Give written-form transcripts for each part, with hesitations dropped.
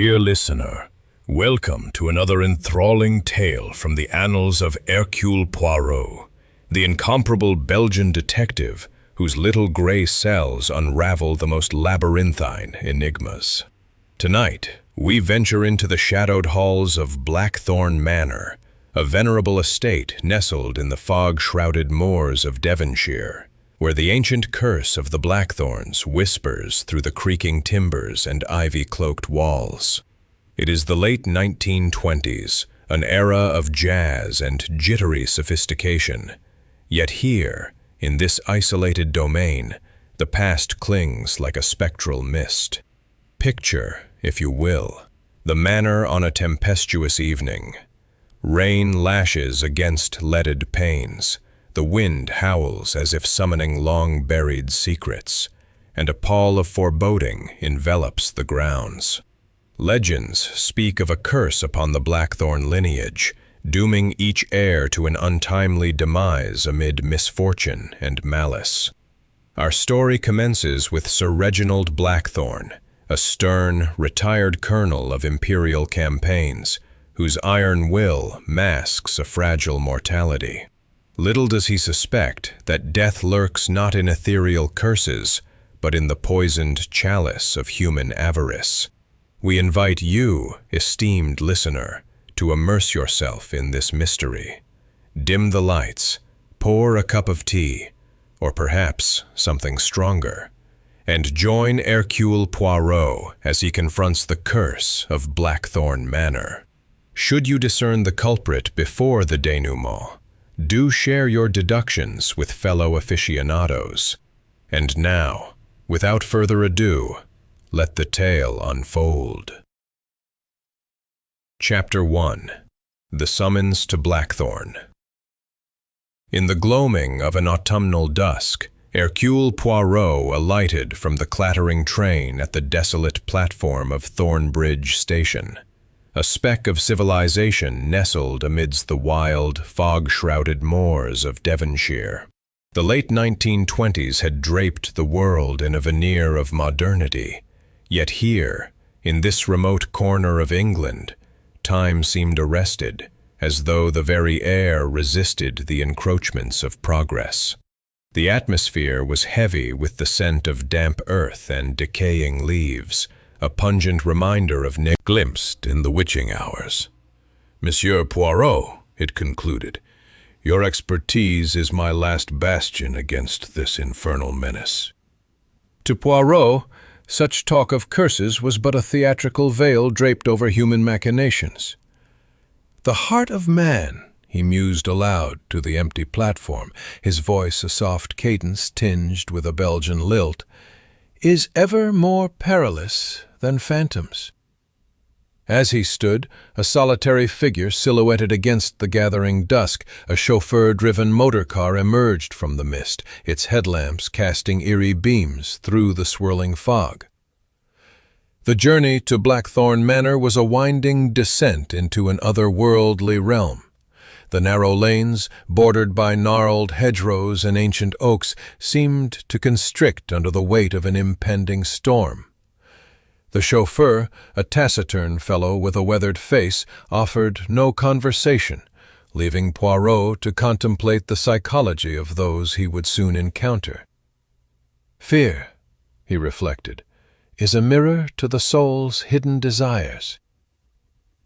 Dear listener, welcome to another enthralling tale from the annals of Hercule Poirot, the incomparable Belgian detective whose little gray cells unravel the most labyrinthine enigmas. Tonight, we venture into the shadowed halls of Blackthorn Manor, a venerable estate nestled in the fog-shrouded moors of Devonshire, where the ancient curse of the Blackthorns whispers through the creaking timbers and ivy-cloaked walls. It is the late 1920s, an era of jazz and jittery sophistication. Yet here, in this isolated domain, the past clings like a spectral mist. Picture, if you will, the manor on a tempestuous evening. Rain lashes against leaded panes, the wind howls as if summoning long-buried secrets, and a pall of foreboding envelops the grounds. Legends speak of a curse upon the Blackthorn lineage, dooming each heir to an untimely demise amid misfortune and malice. Our story commences with Sir Reginald Blackthorn, a stern, retired colonel of imperial campaigns, whose iron will masks a fragile mortality. Little does he suspect that death lurks not in ethereal curses, but in the poisoned chalice of human avarice. We invite you, esteemed listener, to immerse yourself in this mystery. Dim the lights, pour a cup of tea, or perhaps something stronger, and join Hercule Poirot as he confronts the curse of Blackthorn Manor. Should you discern the culprit before the denouement, do share your deductions with fellow aficionados. And now, without further ado, let the tale unfold. Chapter 1. The Summons to Blackthorn. In the gloaming of an autumnal dusk, Hercule Poirot alighted from the clattering train at the desolate platform of Thornbridge Station. A speck of civilization nestled amidst the wild, fog-shrouded moors of Devonshire. The late 1920s had draped the world in a veneer of modernity, yet here, in this remote corner of England, time seemed arrested, as though the very air resisted the encroachments of progress. The atmosphere was heavy with the scent of damp earth and decaying leaves, a pungent reminder of glimpsed in the witching hours. "Monsieur Poirot," it concluded, "your expertise is my last bastion against this infernal menace." To Poirot, such talk of curses was but a theatrical veil draped over human machinations. "The heart of man," he mused aloud to the empty platform, his voice a soft cadence tinged with a Belgian lilt, "is ever more perilous than phantoms." As he stood, a solitary figure silhouetted against the gathering dusk, a chauffeur-driven motor car emerged from the mist, its headlamps casting eerie beams through the swirling fog. The journey to Blackthorn Manor was a winding descent into an otherworldly realm. The narrow lanes, bordered by gnarled hedgerows and ancient oaks, seemed to constrict under the weight of an impending storm. The chauffeur, a taciturn fellow with a weathered face, offered no conversation, leaving Poirot to contemplate the psychology of those he would soon encounter. "Fear," he reflected, "is a mirror to the soul's hidden desires.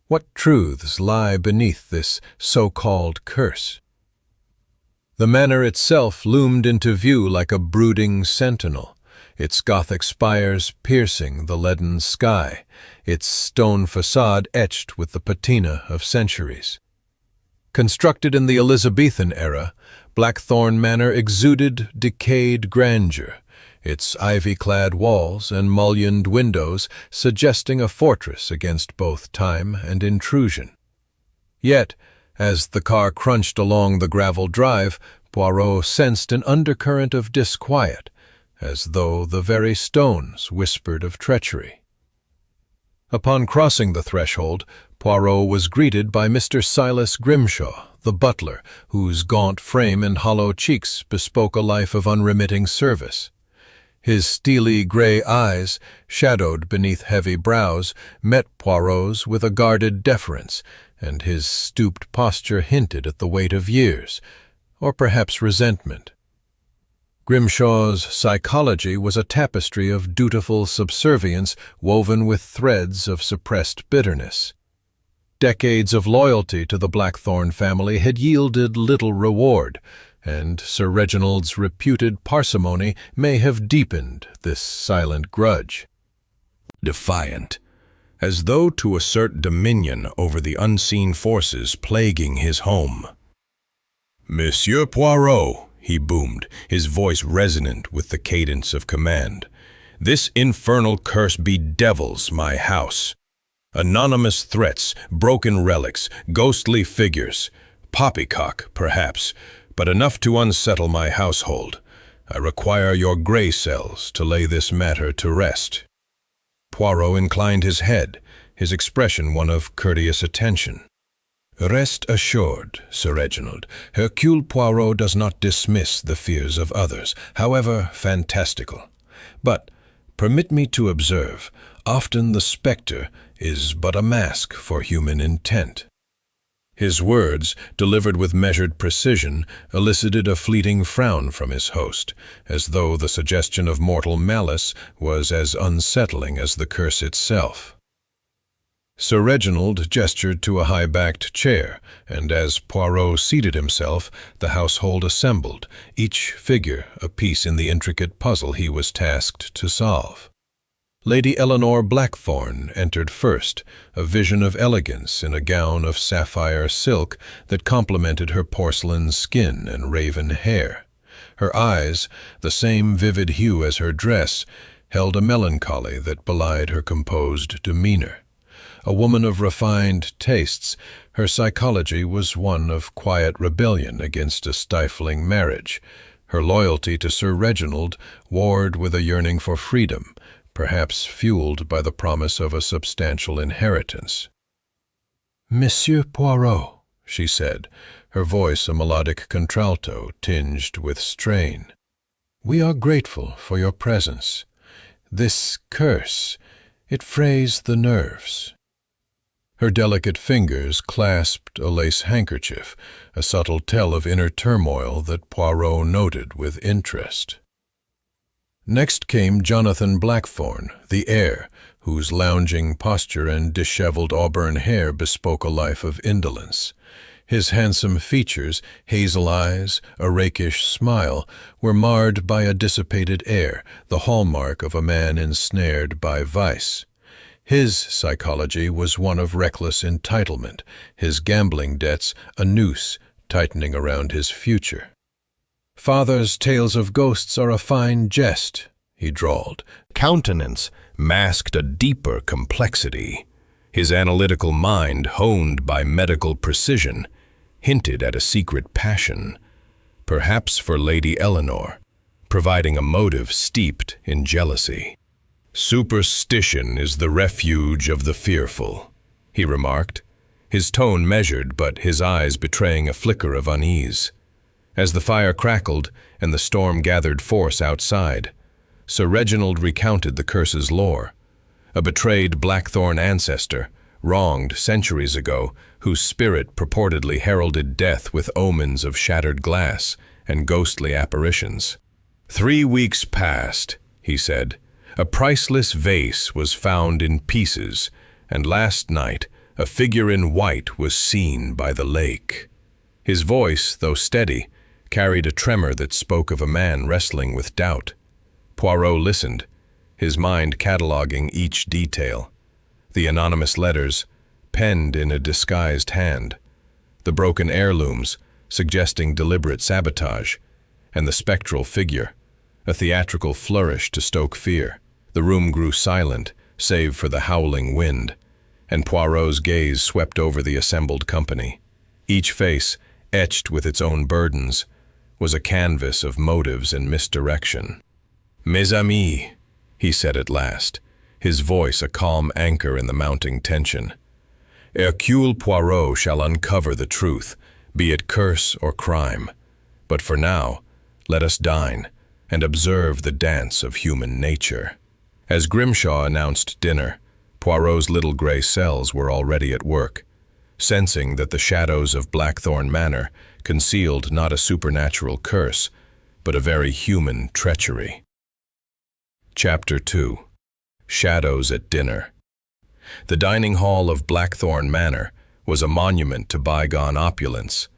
What truths lie beneath this so-called curse?" The manor itself loomed into view like a brooding sentinel, its Gothic spires piercing the leaden sky, its stone facade etched with the patina of centuries. Constructed in the Elizabethan era, Blackthorn Manor exuded decayed grandeur, its ivy-clad walls and mullioned windows suggesting a fortress against both time and intrusion. Yet, as the car crunched along the gravel drive, Poirot sensed an undercurrent of disquiet, as though the very stones whispered of treachery. Upon crossing the threshold, Poirot was greeted by Mr. Silas Grimshaw, the butler, whose gaunt frame and hollow cheeks bespoke a life of unremitting service. His steely gray eyes, shadowed beneath heavy brows, met Poirot's with a guarded deference, and his stooped posture hinted at the weight of years, or perhaps resentment. Grimshaw's psychology was a tapestry of dutiful subservience woven with threads of suppressed bitterness. Decades of loyalty to the Blackthorn family had yielded little reward, and Sir Reginald's reputed parsimony may have deepened this silent grudge. Defiant, as though to assert dominion over the unseen forces plaguing his home. "Monsieur Poirot," he boomed, his voice resonant with the cadence of command, "this infernal curse bedevils my house. Anonymous threats, broken relics, ghostly figures, poppycock, perhaps, but enough to unsettle my household. I require your grey cells to lay this matter to rest." Poirot inclined his head, his expression one of courteous attention. "Rest assured, Sir Reginald, Hercule Poirot does not dismiss the fears of others, however fantastical. But, permit me to observe, often the spectre is but a mask for human intent." His words, delivered with measured precision, elicited a fleeting frown from his host, as though the suggestion of mortal malice was as unsettling as the curse itself. Sir Reginald gestured to a high-backed chair, and as Poirot seated himself, the household assembled, each figure a piece in the intricate puzzle he was tasked to solve. Lady Eleanor Blackthorn entered first, a vision of elegance in a gown of sapphire silk that complemented her porcelain skin and raven hair. Her eyes, the same vivid hue as her dress, held a melancholy that belied her composed demeanor. A woman of refined tastes, her psychology was one of quiet rebellion against a stifling marriage. Her loyalty to Sir Reginald warred with a yearning for freedom, perhaps fueled by the promise of a substantial inheritance. "Monsieur Poirot," she said, her voice a melodic contralto tinged with strain, "we are grateful for your presence. This curse, it frays the nerves." Her delicate fingers clasped a lace handkerchief, a subtle tell of inner turmoil that Poirot noted with interest. Next came Jonathan Blackthorn, the heir, whose lounging posture and disheveled auburn hair bespoke a life of indolence. His handsome features, hazel eyes, a rakish smile, were marred by a dissipated air, the hallmark of a man ensnared by vice. His psychology was one of reckless entitlement, his gambling debts a noose tightening around his future. "Father's tales of ghosts are a fine jest," he drawled. Countenance masked a deeper complexity. His analytical mind, honed by medical precision, hinted at a secret passion, perhaps for Lady Eleanor, providing a motive steeped in jealousy. "Superstition is the refuge of the fearful," he remarked, his tone measured but his eyes betraying a flicker of unease. As the fire crackled and the storm gathered force outside, Sir Reginald recounted the curse's lore. A betrayed Blackthorn ancestor, wronged centuries ago, whose spirit purportedly heralded death with omens of shattered glass and ghostly apparitions. 3 weeks passed, he said. A priceless vase was found in pieces, and last night a figure in white was seen by the lake. His voice, though steady, carried a tremor that spoke of a man wrestling with doubt. Poirot listened, his mind cataloging each detail. The anonymous letters, penned in a disguised hand, the broken heirlooms, suggesting deliberate sabotage, and the spectral figure, a theatrical flourish to stoke fear. The room grew silent, save for the howling wind, and Poirot's gaze swept over the assembled company. Each face, etched with its own burdens, was a canvas of motives and misdirection. "Mes amis," he said at last, his voice a calm anchor in the mounting tension. "Hercule Poirot shall uncover the truth, be it curse or crime. But for now, let us dine, and observe the dance of human nature. As Grimshaw announced dinner, Poirot's little gray cells were already at work, sensing that the shadows of Blackthorn Manor concealed not a supernatural curse, but a very human treachery. Chapter 2. Shadows at Dinner. The dining hall of Blackthorn Manor was a monument to bygone opulence,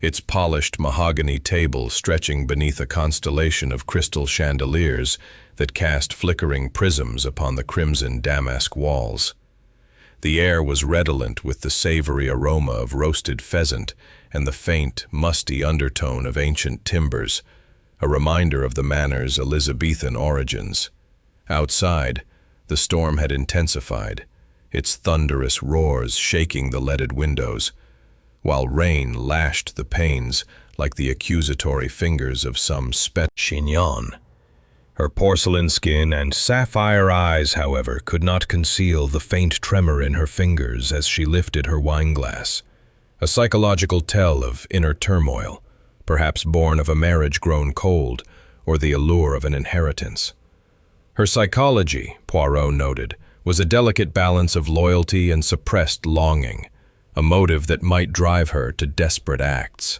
its polished mahogany table stretching beneath a constellation of crystal chandeliers that cast flickering prisms upon the crimson damask walls. The air was redolent with the savory aroma of roasted pheasant and the faint, musty undertone of ancient timbers, a reminder of the manor's Elizabethan origins. Outside, the storm had intensified, its thunderous roars shaking the leaded windows, while rain lashed the panes like the accusatory fingers of some chignon. Her porcelain skin and sapphire eyes, however, could not conceal the faint tremor in her fingers as she lifted her wineglass, a psychological tell of inner turmoil, perhaps born of a marriage grown cold or the allure of an inheritance. Her psychology, Poirot noted, was a delicate balance of loyalty and suppressed longing, a motive that might drive her to desperate acts.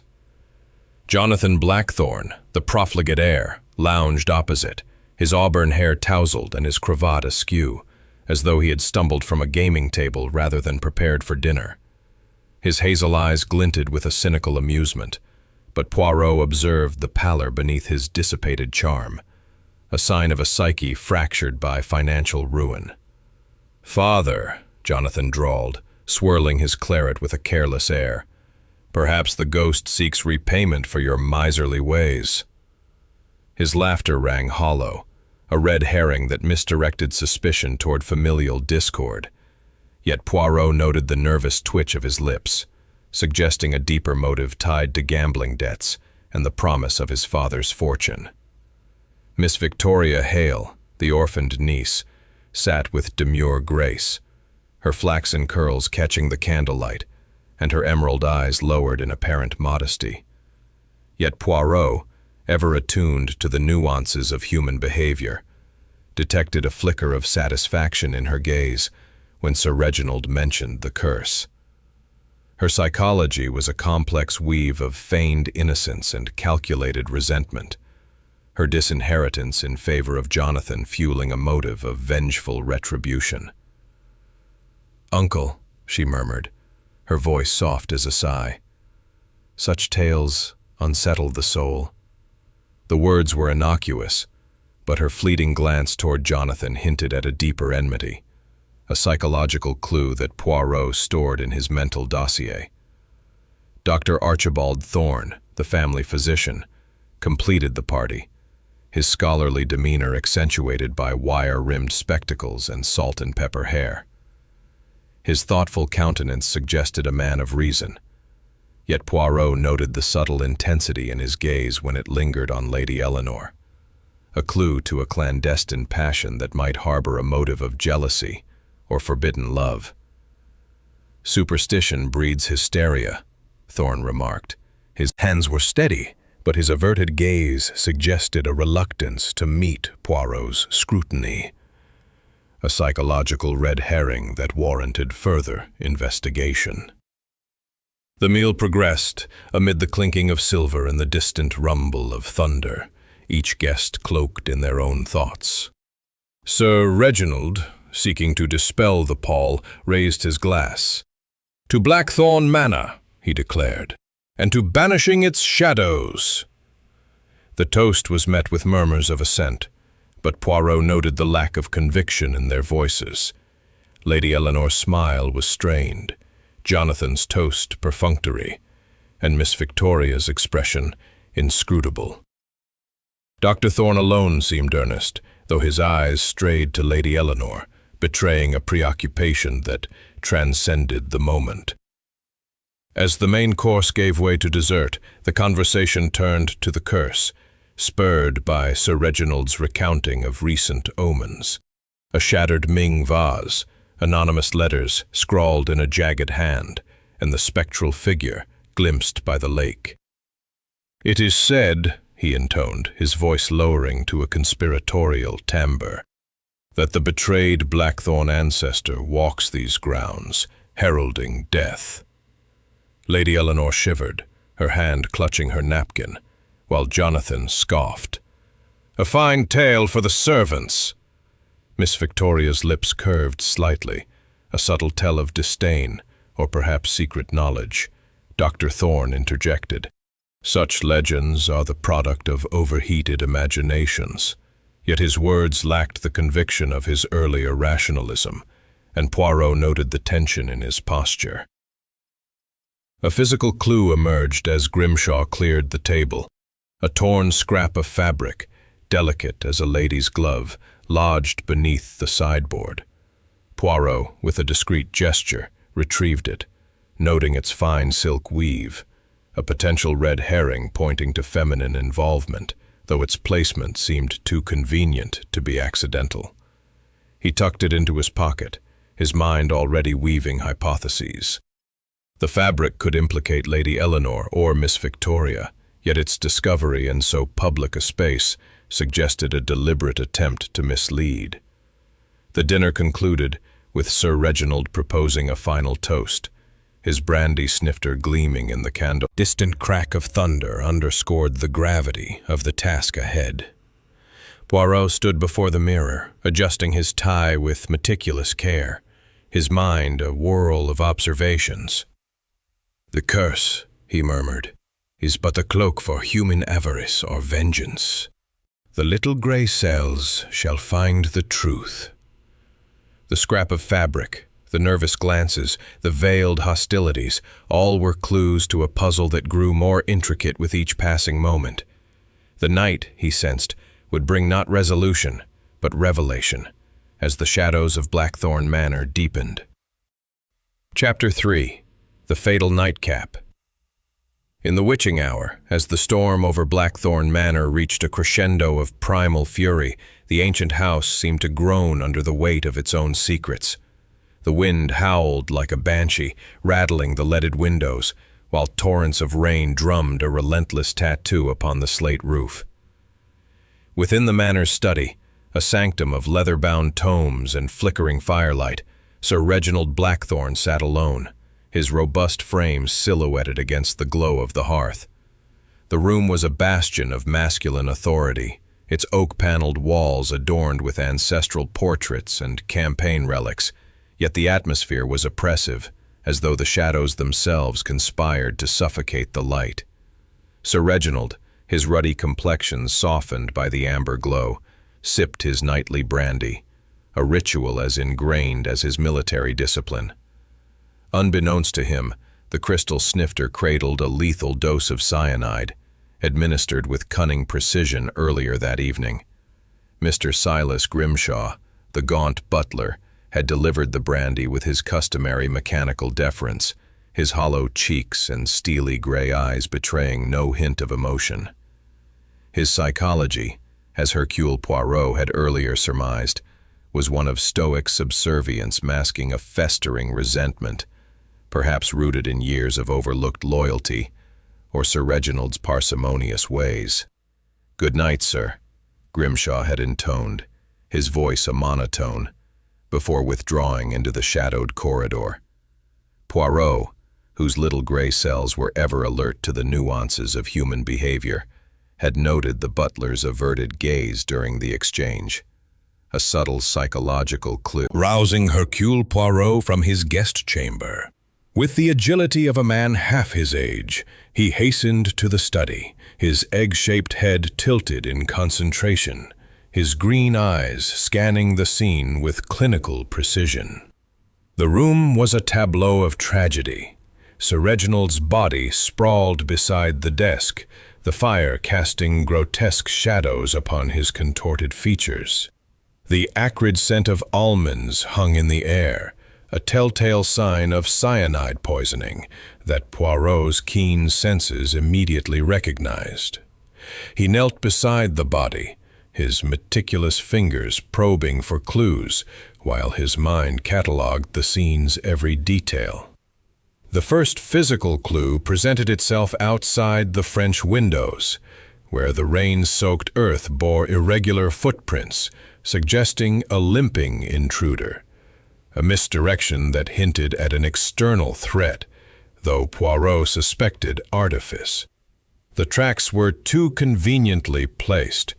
Jonathan Blackthorn, the profligate heir, lounged opposite, his auburn hair tousled and his cravat askew, as though he had stumbled from a gaming table rather than prepared for dinner. His hazel eyes glinted with a cynical amusement, but Poirot observed the pallor beneath his dissipated charm, a sign of a psyche fractured by financial ruin. "Father," Jonathan drawled, swirling his claret with a careless air, "perhaps the ghost seeks repayment for your miserly ways." His laughter rang hollow, a red herring that misdirected suspicion toward familial discord. Yet Poirot noted the nervous twitch of his lips, suggesting a deeper motive tied to gambling debts and the promise of his father's fortune. Miss Victoria Hale, the orphaned niece, sat with demure grace, her flaxen curls catching the candlelight, and her emerald eyes lowered in apparent modesty. Yet Poirot, ever attuned to the nuances of human behavior, detected a flicker of satisfaction in her gaze when Sir Reginald mentioned the curse. Her psychology was a complex weave of feigned innocence and calculated resentment, her disinheritance in favor of Jonathan fueling a motive of vengeful retribution. "Uncle," she murmured, her voice soft as a sigh. "Such tales unsettle the soul." The words were innocuous, but her fleeting glance toward Jonathan hinted at a deeper enmity, a psychological clue that Poirot stored in his mental dossier. Dr. Archibald Thorne, the family physician, completed the party, his scholarly demeanor accentuated by wire-rimmed spectacles and salt-and-pepper hair. His thoughtful countenance suggested a man of reason, yet Poirot noted the subtle intensity in his gaze when it lingered on Lady Eleanor, a clue to a clandestine passion that might harbor a motive of jealousy or forbidden love. "Superstition breeds hysteria," Thorne remarked. His hands were steady, but his averted gaze suggested a reluctance to meet Poirot's scrutiny, a psychological red herring that warranted further investigation. The meal progressed amid the clinking of silver and the distant rumble of thunder, each guest cloaked in their own thoughts. Sir Reginald, seeking to dispel the pall, raised his glass. "To Blackthorn Manor," he declared, "and to banishing its shadows." The toast was met with murmurs of assent, but Poirot noted the lack of conviction in their voices. Lady Eleanor's smile was strained, Jonathan's toast perfunctory, and Miss Victoria's expression inscrutable. Dr. Thorne alone seemed earnest, though his eyes strayed to Lady Eleanor, betraying a preoccupation that transcended the moment. As the main course gave way to dessert, the conversation turned to the curse, spurred by Sir Reginald's recounting of recent omens. A shattered Ming vase, anonymous letters scrawled in a jagged hand, and the spectral figure glimpsed by the lake. "It is said," he intoned, his voice lowering to a conspiratorial timbre, "that the betrayed Blackthorn ancestor walks these grounds, heralding death." Lady Eleanor shivered, her hand clutching her napkin, while Jonathan scoffed. "A fine tale for the servants." Miss Victoria's lips curved slightly, a subtle tell of disdain, or perhaps secret knowledge. Dr. Thorne interjected. "Such legends are the product of overheated imaginations." Yet his words lacked the conviction of his earlier rationalism, and Poirot noted the tension in his posture. A physical clue emerged as Grimshaw cleared the table. A torn scrap of fabric, delicate as a lady's glove, lodged beneath the sideboard. Poirot, with a discreet gesture, retrieved it, noting its fine silk weave, a potential red herring pointing to feminine involvement, though its placement seemed too convenient to be accidental. He tucked it into his pocket, his mind already weaving hypotheses. The fabric could implicate Lady Eleanor or Miss Victoria, yet its discovery in so public a space suggested a deliberate attempt to mislead. The dinner concluded with Sir Reginald proposing a final toast, his brandy snifter gleaming in the candle. Distant crack of thunder underscored the gravity of the task ahead. Poirot stood before the mirror, adjusting his tie with meticulous care, his mind a whirl of observations. "The curse," he murmured, "is but a cloak for human avarice or vengeance. The little grey cells shall find the truth." The scrap of fabric, the nervous glances, the veiled hostilities, all were clues to a puzzle that grew more intricate with each passing moment. The night, he sensed, would bring not resolution, but revelation, as the shadows of Blackthorn Manor deepened. Chapter 3. The Fatal Nightcap. In the witching hour, as the storm over Blackthorn Manor reached a crescendo of primal fury, the ancient house seemed to groan under the weight of its own secrets. The wind howled like a banshee, rattling the leaded windows, while torrents of rain drummed a relentless tattoo upon the slate roof. Within the manor's study, a sanctum of leather-bound tomes and flickering firelight, Sir Reginald Blackthorn sat alone, his robust frame silhouetted against the glow of the hearth. The room was a bastion of masculine authority, its oak-paneled walls adorned with ancestral portraits and campaign relics, yet the atmosphere was oppressive, as though the shadows themselves conspired to suffocate the light. Sir Reginald, his ruddy complexion softened by the amber glow, sipped his nightly brandy, a ritual as ingrained as his military discipline. Unbeknownst to him, the crystal snifter cradled a lethal dose of cyanide, administered with cunning precision earlier that evening. Mr. Silas Grimshaw, the gaunt butler, had delivered the brandy with his customary mechanical deference, his hollow cheeks and steely gray eyes betraying no hint of emotion. His psychology, as Hercule Poirot had earlier surmised, was one of stoic subservience masking a festering resentment, perhaps rooted in years of overlooked loyalty, or Sir Reginald's parsimonious ways. "Good night, sir," Grimshaw had intoned, his voice a monotone, before withdrawing into the shadowed corridor. Poirot, whose little gray cells were ever alert to the nuances of human behavior, had noted the butler's averted gaze during the exchange, a subtle psychological clue, rousing Hercule Poirot from his guest chamber. With the agility of a man half his age, he hastened to the study, his egg-shaped head tilted in concentration, his green eyes scanning the scene with clinical precision. The room was a tableau of tragedy. Sir Reginald's body sprawled beside the desk, the fire casting grotesque shadows upon his contorted features. The acrid scent of almonds hung in the air, a telltale sign of cyanide poisoning that Poirot's keen senses immediately recognized. He knelt beside the body, his meticulous fingers probing for clues, while his mind catalogued the scene's every detail. The first physical clue presented itself outside the French windows, where the rain-soaked earth bore irregular footprints, suggesting a limping intruder. A misdirection that hinted at an external threat, though Poirot suspected artifice. The tracks were too conveniently placed,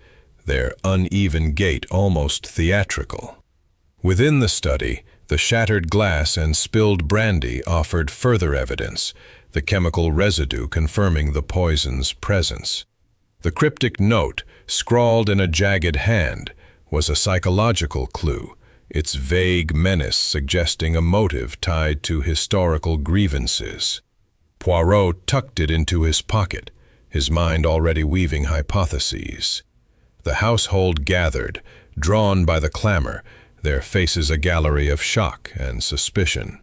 their uneven gait almost theatrical. Within the study, the shattered glass and spilled brandy offered further evidence, the chemical residue confirming the poison's presence. The cryptic note, scrawled in a jagged hand, was a psychological clue, its vague menace suggesting a motive tied to historical grievances. Poirot tucked it into his pocket, his mind already weaving hypotheses. The household gathered, drawn by the clamor, their faces a gallery of shock and suspicion.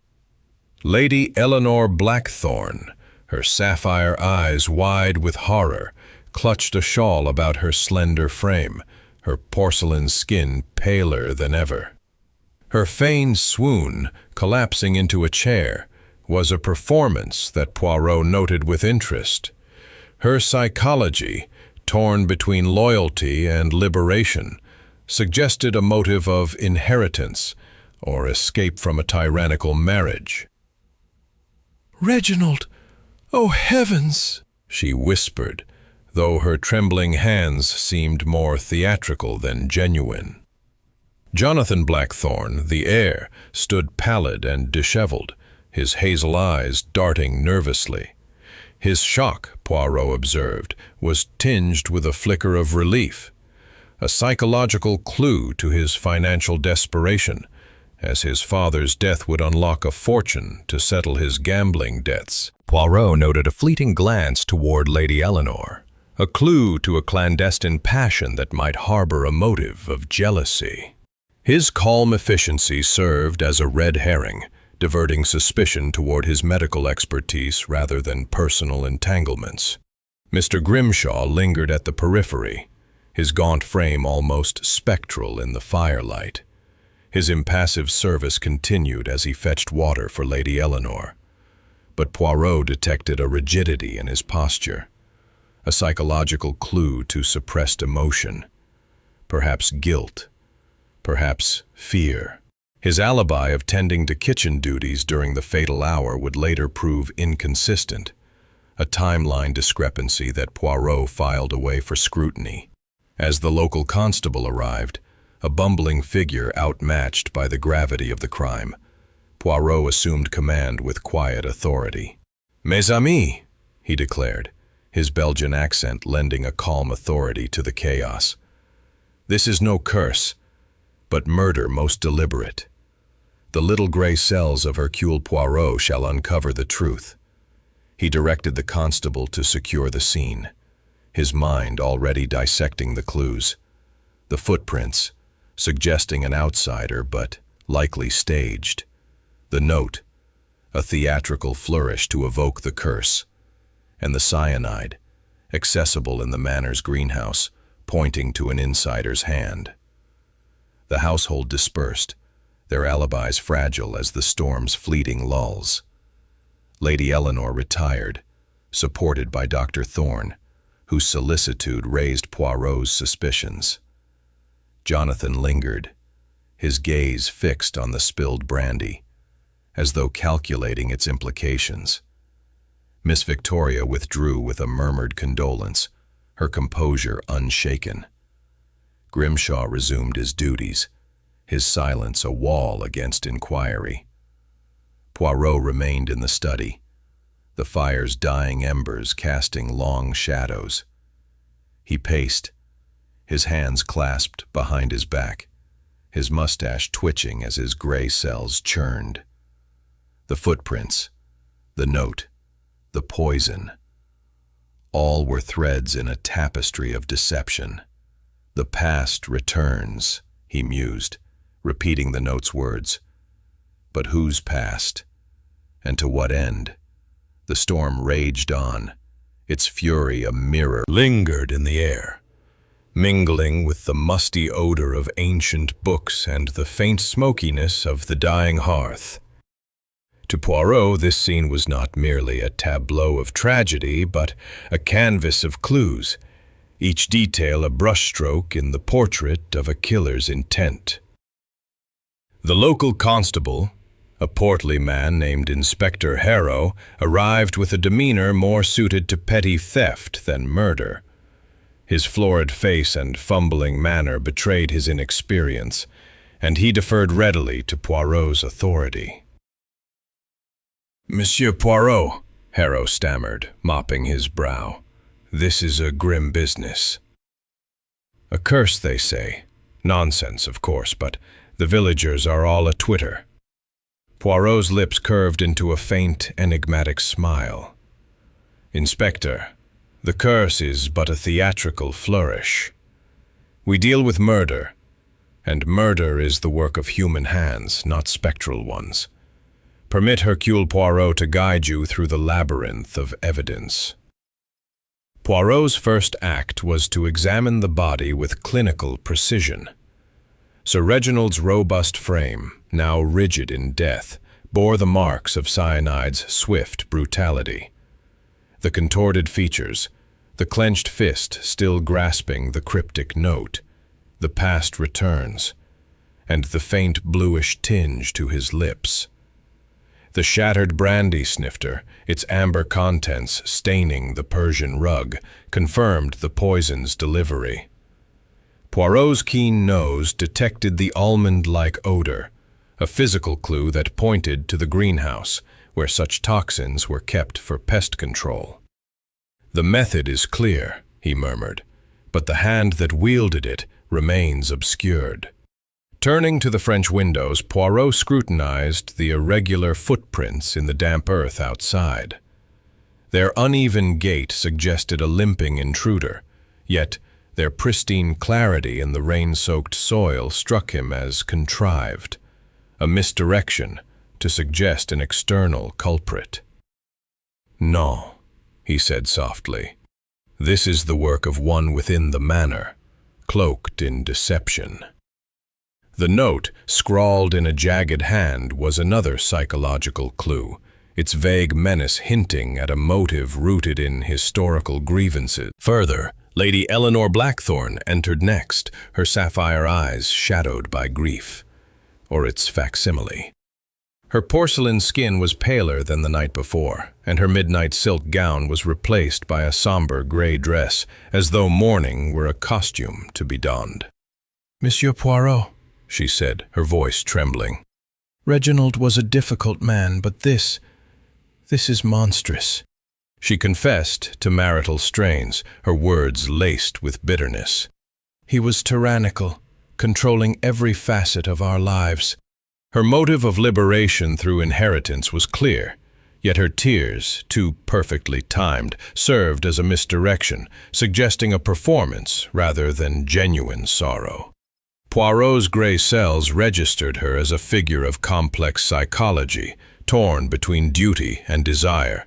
Lady Eleanor Blackthorn, her sapphire eyes wide with horror, clutched a shawl about her slender frame, her porcelain skin paler than ever. Her feigned swoon, collapsing into a chair, was a performance that Poirot noted with interest. Her psychology, torn between loyalty and liberation, suggested a motive of inheritance or escape from a tyrannical marriage. "Reginald! Oh, heavens!" she whispered, though her trembling hands seemed more theatrical than genuine. Jonathan Blackthorn, the heir, stood pallid and disheveled, his hazel eyes darting nervously. His shock, Poirot observed, was tinged with a flicker of relief, a psychological clue to his financial desperation, as his father's death would unlock a fortune to settle his gambling debts. Poirot noted a fleeting glance toward Lady Eleanor, a clue to a clandestine passion that might harbor a motive of jealousy. His calm efficiency served as a red herring, diverting suspicion toward his medical expertise rather than personal entanglements. Mr. Grimshaw lingered at the periphery, his gaunt frame almost spectral in the firelight. His impassive service continued as he fetched water for Lady Eleanor. But Poirot detected a rigidity in his posture, a psychological clue to suppressed emotion, perhaps guilt, perhaps fear. His alibi of tending to kitchen duties during the fatal hour would later prove inconsistent, a timeline discrepancy that Poirot filed away for scrutiny. As the local constable arrived, a bumbling figure outmatched by the gravity of the crime, Poirot assumed command with quiet authority. "Mes amis," he declared, his Belgian accent lending a calm authority to the chaos. "This is no curse, but murder most deliberate. The little gray cells of Hercule Poirot shall uncover the truth." He directed the constable to secure the scene, his mind already dissecting the clues. The footprints, suggesting an outsider but likely staged. The note, a theatrical flourish to evoke the curse. And the cyanide, accessible in the manor's greenhouse, pointing to an insider's hand. The household dispersed, their alibis fragile as the storm's fleeting lulls. Lady Eleanor retired, supported by Dr. Thorne, whose solicitude raised Poirot's suspicions. Jonathan lingered, his gaze fixed on the spilled brandy, as though calculating its implications. Miss Victoria withdrew with a murmured condolence, her composure unshaken. Grimshaw resumed his duties, his silence a wall against inquiry. Poirot remained in the study, the fire's dying embers casting long shadows. He paced, his hands clasped behind his back, his mustache twitching as his gray cells churned. The footprints, the note, the poison, all were threads in a tapestry of deception. "The past returns," he mused, repeating the note's words. But whose past? And to what end? The storm raged on, its fury a mirror lingered in the air, mingling with the musty odor of ancient books and the faint smokiness of the dying hearth. To Poirot, this scene was not merely a tableau of tragedy, but a canvas of clues, each detail a brushstroke in the portrait of a killer's intent. The local constable, a portly man named Inspector Harrow, arrived with a demeanor more suited to petty theft than murder. His florid face and fumbling manner betrayed his inexperience, and he deferred readily to Poirot's authority. "Monsieur Poirot," Harrow stammered, mopping his brow, "this is a grim business." "A curse, they say. Nonsense, of course, but the villagers are all a-twitter." Poirot's lips curved into a faint, enigmatic smile. "Inspector, the curse is but a theatrical flourish. We deal with murder, and murder is the work of human hands, not spectral ones. Permit Hercule Poirot to guide you through the labyrinth of evidence." Poirot's first act was to examine the body with clinical precision. Sir Reginald's robust frame, now rigid in death, bore the marks of cyanide's swift brutality. The contorted features, the clenched fist still grasping the cryptic note, the past returns, and the faint bluish tinge to his lips. The shattered brandy snifter, its amber contents staining the Persian rug, confirmed the poison's delivery. Poirot's keen nose detected the almond-like odor, a physical clue that pointed to the greenhouse, where such toxins were kept for pest control. "The method is clear," he murmured, "but the hand that wielded it remains obscured." Turning to the French windows, Poirot scrutinized the irregular footprints in the damp earth outside. Their uneven gait suggested a limping intruder, yet their pristine clarity in the rain-soaked soil struck him as contrived, a misdirection to suggest an external culprit. "No," he said softly. "This is the work of one within the manor, cloaked in deception." The note, scrawled in a jagged hand, was another psychological clue, its vague menace hinting at a motive rooted in historical grievances. Further, Lady Eleanor Blackthorn entered next, her sapphire eyes shadowed by grief, or its facsimile. Her porcelain skin was paler than the night before, and her midnight silk gown was replaced by a somber gray dress, as though mourning were a costume to be donned. "Monsieur Poirot," she said, her voice trembling, "Reginald was a difficult man, but this is monstrous." She confessed to marital strains, her words laced with bitterness. "He was tyrannical, controlling every facet of our lives." Her motive of liberation through inheritance was clear, yet her tears, too perfectly timed, served as a misdirection, suggesting a performance rather than genuine sorrow. Poirot's gray cells registered her as a figure of complex psychology, torn between duty and desire,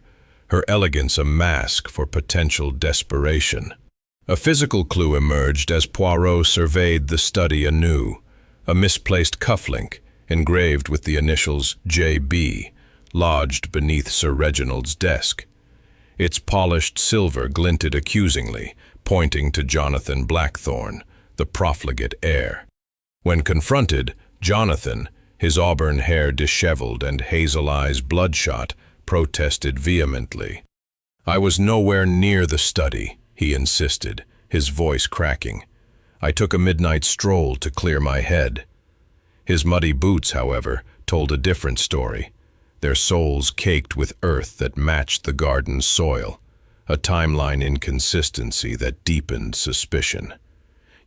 her elegance a mask for potential desperation. A physical clue emerged as Poirot surveyed the study anew, a misplaced cufflink, engraved with the initials J.B., lodged beneath Sir Reginald's desk. Its polished silver glinted accusingly, pointing to Jonathan Blackthorn, the profligate heir. When confronted, Jonathan, his auburn hair disheveled and hazel eyes bloodshot, protested vehemently. "I was nowhere near the study," he insisted, his voice cracking. "I took a midnight stroll to clear my head." His muddy boots, however, told a different story, their soles caked with earth that matched the garden's soil, a timeline inconsistency that deepened suspicion.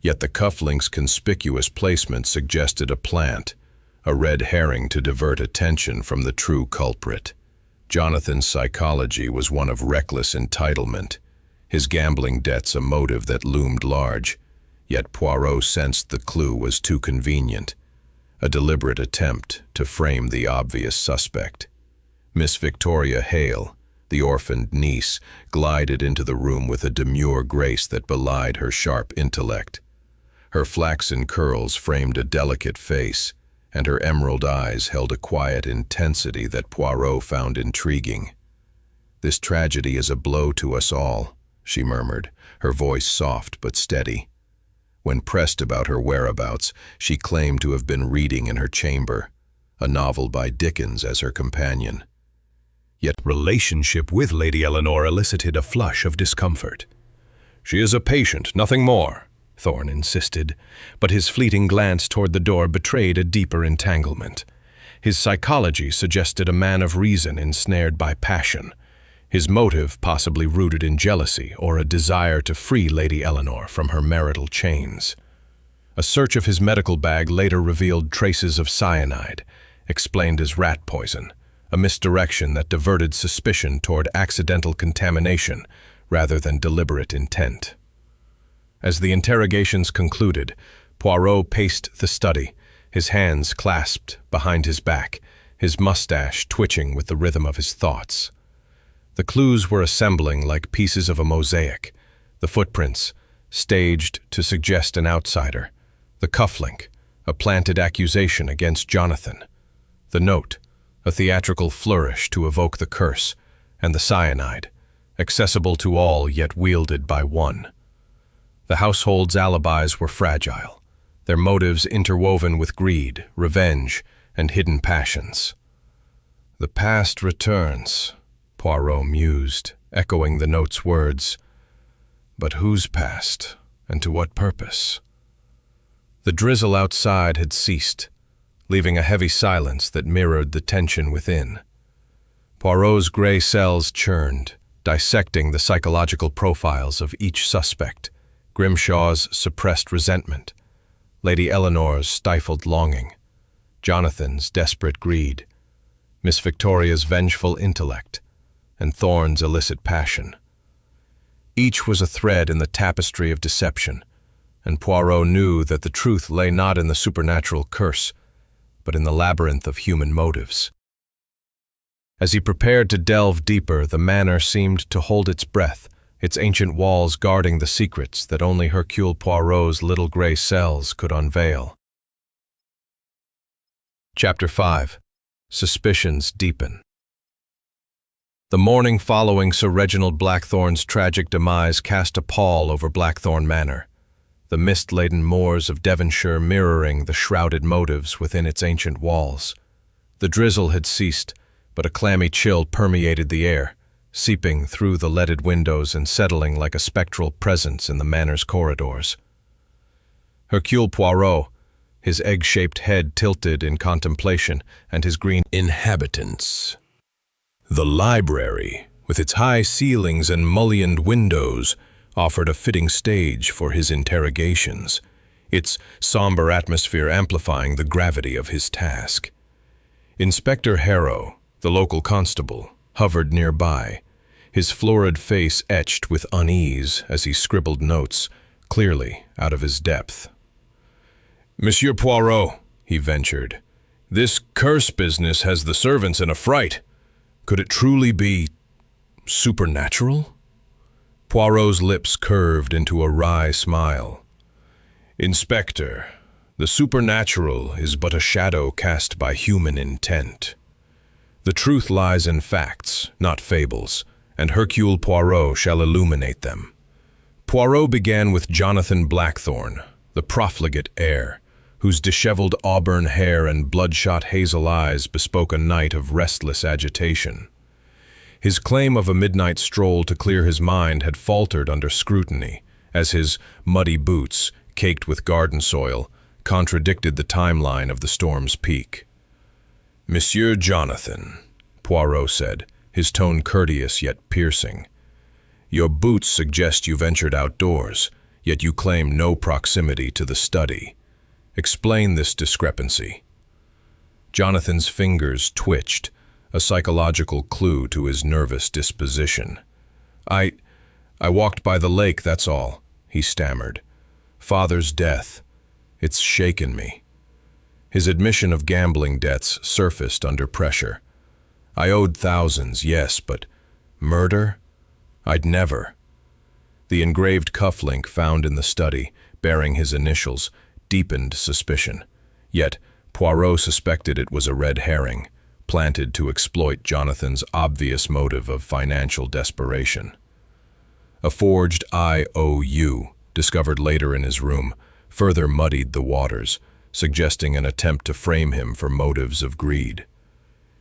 Yet the cufflink's conspicuous placement suggested a plant, a red herring to divert attention from the true culprit. Jonathan's psychology was one of reckless entitlement, his gambling debts a motive that loomed large, yet Poirot sensed the clue was too convenient, a deliberate attempt to frame the obvious suspect. Miss Victoria Hale, the orphaned niece, glided into the room with a demure grace that belied her sharp intellect. Her flaxen curls framed a delicate face, and her emerald eyes held a quiet intensity that Poirot found intriguing. "This tragedy is a blow to us all," she murmured, her voice soft but steady. When pressed about her whereabouts, she claimed to have been reading in her chamber, a novel by Dickens as her companion. Yet relationship with Lady Eleanor elicited a flush of discomfort. "She is a patient, nothing more," Thorne insisted, but his fleeting glance toward the door betrayed a deeper entanglement. His psychology suggested a man of reason ensnared by passion, his motive possibly rooted in jealousy or a desire to free Lady Eleanor from her marital chains. A search of his medical bag later revealed traces of cyanide, explained as rat poison, a misdirection that diverted suspicion toward accidental contamination rather than deliberate intent. As the interrogations concluded, Poirot paced the study, his hands clasped behind his back, his mustache twitching with the rhythm of his thoughts. The clues were assembling like pieces of a mosaic, the footprints, staged to suggest an outsider, the cufflink, a planted accusation against Jonathan, the note, a theatrical flourish to evoke the curse, and the cyanide, accessible to all yet wielded by one. The household's alibis were fragile, their motives interwoven with greed, revenge, and hidden passions. "The past returns," Poirot mused, echoing the note's words. But whose past, and to what purpose? The drizzle outside had ceased, leaving a heavy silence that mirrored the tension within. Poirot's gray cells churned, dissecting the psychological profiles of each suspect, Grimshaw's suppressed resentment, Lady Eleanor's stifled longing, Jonathan's desperate greed, Miss Victoria's vengeful intellect, and Thorne's illicit passion. Each was a thread in the tapestry of deception, and Poirot knew that the truth lay not in the supernatural curse, but in the labyrinth of human motives. As he prepared to delve deeper, the manor seemed to hold its breath, its ancient walls guarding the secrets that only Hercule Poirot's little gray cells could unveil. Chapter 5. Suspicions Deepen. The morning following Sir Reginald Blackthorn's tragic demise cast a pall over Blackthorn Manor, the mist-laden moors of Devonshire mirroring the shrouded motives within its ancient walls. The drizzle had ceased, but a clammy chill permeated the air, seeping through the leaded windows and settling like a spectral presence in the manor's corridors. Hercule Poirot, his egg-shaped head tilted in contemplation, and his green inhabitants. The library, with its high ceilings and mullioned windows, offered a fitting stage for his interrogations, its somber atmosphere amplifying the gravity of his task. Inspector Harrow, the local constable, hovered nearby, his florid face etched with unease as he scribbled notes, clearly out of his depth. "Monsieur Poirot," he ventured, "this curse business has the servants in a fright. Could it truly be supernatural?" Poirot's lips curved into a wry smile. "Inspector, the supernatural is but a shadow cast by human intent. The truth lies in facts, not fables, and Hercule Poirot shall illuminate them." Poirot began with Jonathan Blackthorn, the profligate heir, whose disheveled auburn hair and bloodshot hazel eyes bespoke a night of restless agitation. His claim of a midnight stroll to clear his mind had faltered under scrutiny, as his muddy boots, caked with garden soil, contradicted the timeline of the storm's peak. "Monsieur Jonathan," Poirot said, his tone courteous yet piercing, "your boots suggest you ventured outdoors, yet you claim no proximity to the study. Explain this discrepancy." Jonathan's fingers twitched, a psychological clue to his nervous disposition. I walked by the lake, that's all," he stammered. "Father's death. It's shaken me." His admission of gambling debts surfaced under pressure. "I owed thousands, yes, but murder? I'd never." The engraved cufflink found in the study, bearing his initials, deepened suspicion. Yet Poirot suspected it was a red herring, planted to exploit Jonathan's obvious motive of financial desperation. A forged IOU, discovered later in his room, further muddied the waters, suggesting an attempt to frame him for motives of greed.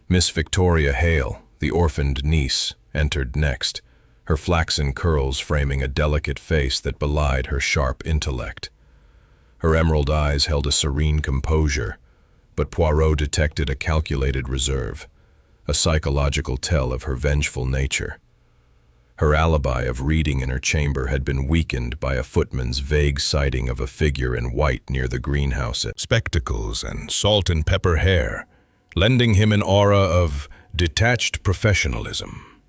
Miss Victoria Hale, the orphaned niece, entered next, her flaxen curls framing a delicate face that belied her sharp intellect. Her emerald eyes held a serene composure, but Poirot detected a calculated reserve, a psychological tell of her vengeful nature. Her alibi of reading in her chamber had been weakened by a footman's vague sighting of a figure in white near the greenhouse. Spectacles and salt and pepper hair, lending him an aura of detached professionalism.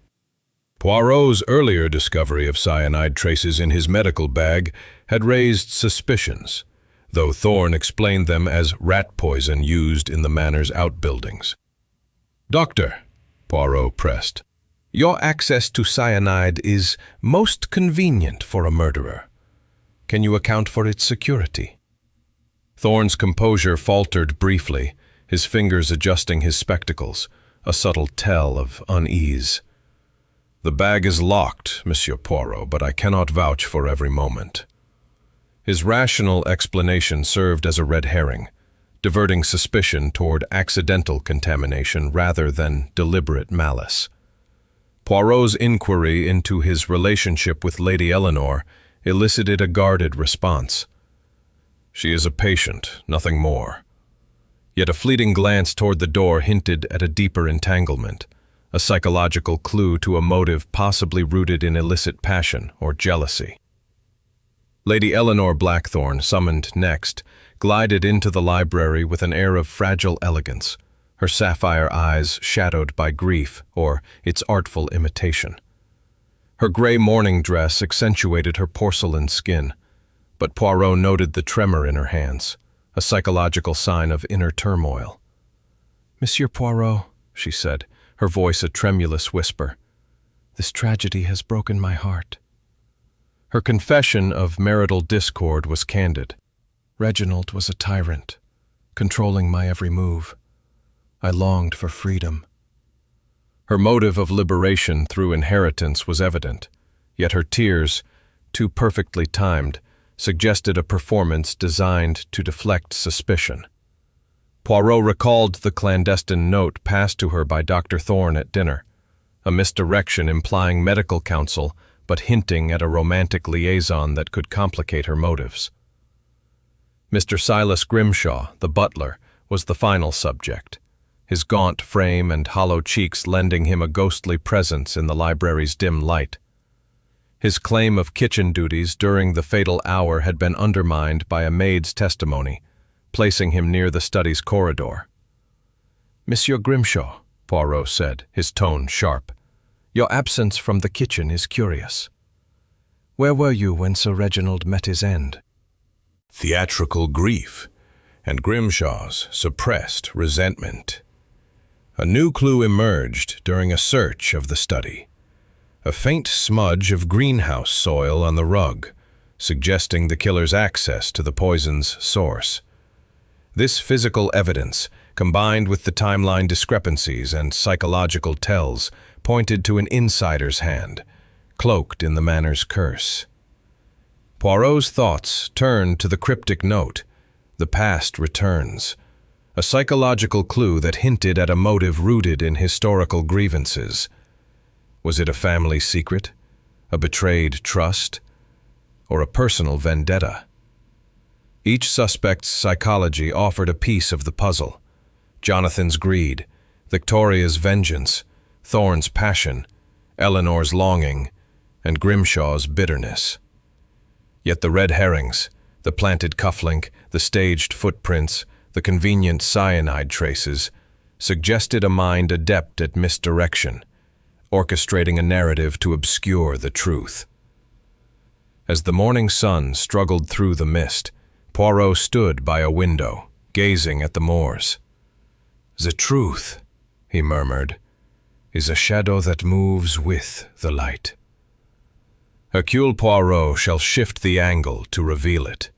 Poirot's earlier discovery of cyanide traces in his medical bag had raised suspicions, though Thorne explained them as rat poison used in the manor's outbuildings. "Doctor," Poirot pressed, "your access to cyanide is most convenient for a murderer. Can you account for its security?" Thorne's composure faltered briefly, his fingers adjusting his spectacles, a subtle tell of unease. "The bag is locked, Monsieur Poirot, but I cannot vouch for every moment." His rational explanation served as a red herring, diverting suspicion toward accidental contamination rather than deliberate malice. Poirot's inquiry into his relationship with Lady Eleanor elicited a guarded response. "She is a patient, nothing more." Yet a fleeting glance toward the door hinted at a deeper entanglement, a psychological clue to a motive possibly rooted in illicit passion or jealousy. Lady Eleanor Blackthorn, summoned next, glided into the library with an air of fragile elegance, her sapphire eyes shadowed by grief or its artful imitation. Her gray mourning dress accentuated her porcelain skin, but Poirot noted the tremor in her hands, a psychological sign of inner turmoil. "Monsieur Poirot," she said, her voice a tremulous whisper, "this tragedy has broken my heart." Her confession of marital discord was candid. Reginald was a tyrant, controlling my every move. I longed for freedom. Her motive of liberation through inheritance was evident, yet her tears, too perfectly timed, suggested a performance designed to deflect suspicion. Poirot recalled the clandestine note passed to her by Dr. Thorne at dinner, a misdirection implying medical counsel but hinting at a romantic liaison that could complicate her motives. Mr. Silas Grimshaw, the butler, was the final subject, his gaunt frame and hollow cheeks lending him a ghostly presence in the library's dim light. His claim of kitchen duties during the fatal hour had been undermined by a maid's testimony, placing him near the study's corridor. "Monsieur Grimshaw," Poirot said, his tone sharp, "your absence from the kitchen is curious. Where were you when Sir Reginald met his end?" Theatrical grief, and Grimshaw's suppressed resentment. A new clue emerged during a search of the study. A faint smudge of greenhouse soil on the rug, suggesting the killer's access to the poison's source. This physical evidence, combined with the timeline discrepancies and psychological tells, pointed to an insider's hand, cloaked in the manor's curse. Poirot's thoughts turned to the cryptic note, "The past returns," a psychological clue that hinted at a motive rooted in historical grievances. Was it a family secret, a betrayed trust, or a personal vendetta? Each suspect's psychology offered a piece of the puzzle. Jonathan's greed, Victoria's vengeance, Thorne's passion, Eleanor's longing, and Grimshaw's bitterness. Yet the red herrings, the planted cufflink, the staged footprints, the convenient cyanide traces, suggested a mind adept at misdirection, orchestrating a narrative to obscure the truth. As the morning sun struggled through the mist, Poirot stood by a window, gazing at the moors. "The truth," he murmured, "is a shadow that moves with the light." Hercule Poirot shall shift the angle to reveal it.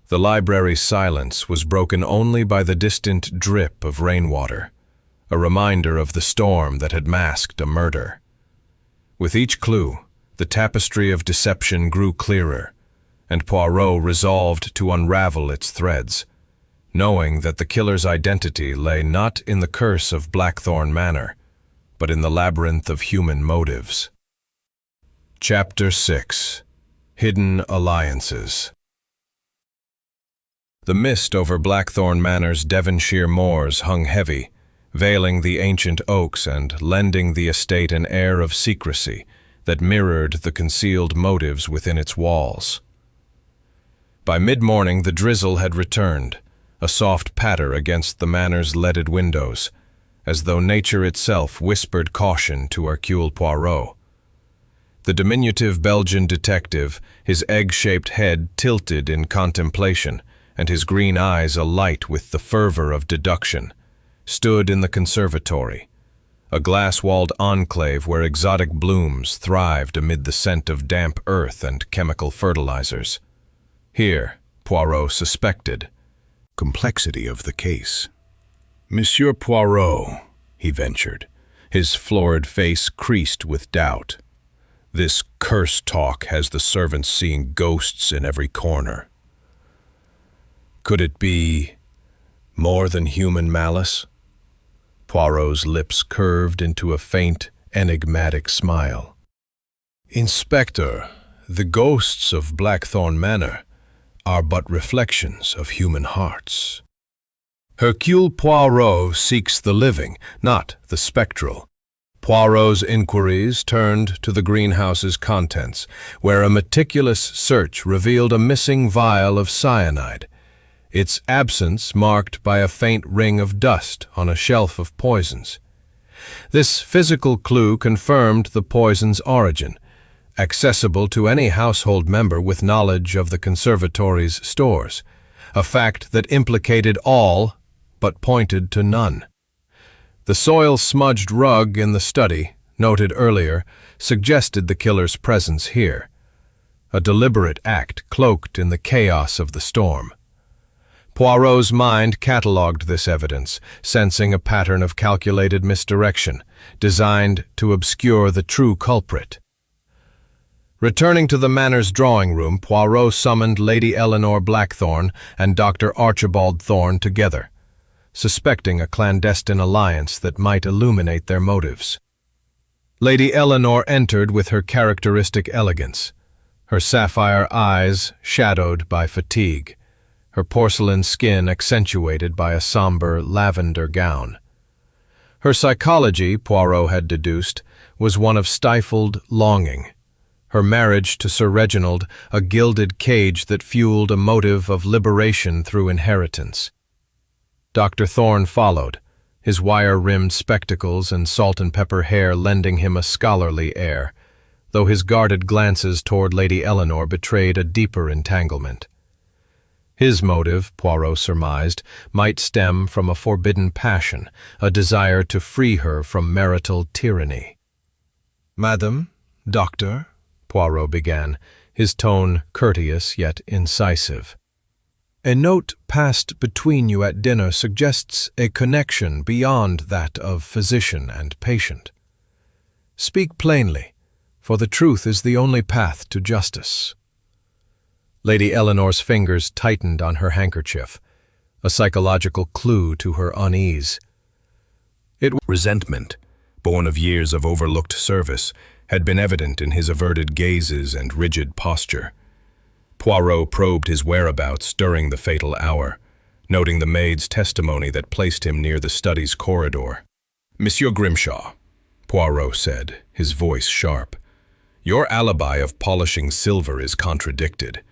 The library's silence was broken only by the distant drip of rainwater, a reminder of the storm that had masked a murder. With each clue, The tapestry of deception grew clearer, and Poirot resolved to unravel its threads, knowing that the killer's identity lay not in the curse of Blackthorn Manor, but in the labyrinth of human motives. Chapter 6. Hidden Alliances. The mist over Blackthorn Manor's Devonshire moors hung heavy, veiling the ancient oaks and lending the estate an air of secrecy that mirrored the concealed motives within its walls. By mid-morning the drizzle had returned, a soft patter against the manor's leaded windows, as though nature itself whispered caution to Hercule Poirot. The diminutive Belgian detective, his egg-shaped head tilted in contemplation and his green eyes alight with the fervor of deduction, stood in the conservatory, a glass-walled enclave where exotic blooms thrived amid the scent of damp earth and chemical fertilizers. Here, Poirot suspected, complexity of the case. "Monsieur Poirot," he ventured, his florid face creased with doubt. "This curse talk has the servants seeing ghosts in every corner. Could it be more than human malice?" Poirot's lips curved into a faint, enigmatic smile. "Inspector, the ghosts of Blackthorn Manor are but reflections of human hearts. Hercule Poirot seeks the living, not the spectral." Poirot's inquiries turned to the greenhouse's contents, where a meticulous search revealed a missing vial of cyanide, its absence marked by a faint ring of dust on a shelf of poisons. This physical clue confirmed the poison's origin, accessible to any household member with knowledge of the conservatory's stores, a fact that implicated all but pointed to none. The soil-smudged rug in the study, noted earlier, suggested the killer's presence here, a deliberate act cloaked in the chaos of the storm. Poirot's mind catalogued this evidence, sensing a pattern of calculated misdirection, designed to obscure the true culprit. Returning to the manor's drawing room, Poirot summoned Lady Eleanor Blackthorn and Dr. Archibald Thorne together, suspecting a clandestine alliance that might illuminate their motives. Lady Eleanor entered with her characteristic elegance, her sapphire eyes shadowed by fatigue, her porcelain skin accentuated by a somber lavender gown. Her psychology, Poirot had deduced, was one of stifled longing, her marriage to Sir Reginald a gilded cage that fueled a motive of liberation through inheritance. Dr. Thorne followed, his wire-rimmed spectacles and salt-and-pepper hair lending him a scholarly air, though his guarded glances toward Lady Eleanor betrayed a deeper entanglement. His motive, Poirot surmised, might stem from a forbidden passion, a desire to free her from marital tyranny. "Madam, Doctor," Poirot began, his tone courteous yet incisive. "A note passed between you at dinner suggests a connection beyond that of physician and patient. Speak plainly, for the truth is the only path to justice." Lady Eleanor's fingers tightened on her handkerchief, a psychological clue to her unease. It was resentment, born of years of overlooked service, had been evident in his averted gazes and rigid posture. Poirot probed his whereabouts during the fatal hour, noting the maid's testimony that placed him near the study's corridor. "Monsieur Grimshaw," Poirot said, his voice sharp, "your alibi of polishing silver is contradicted.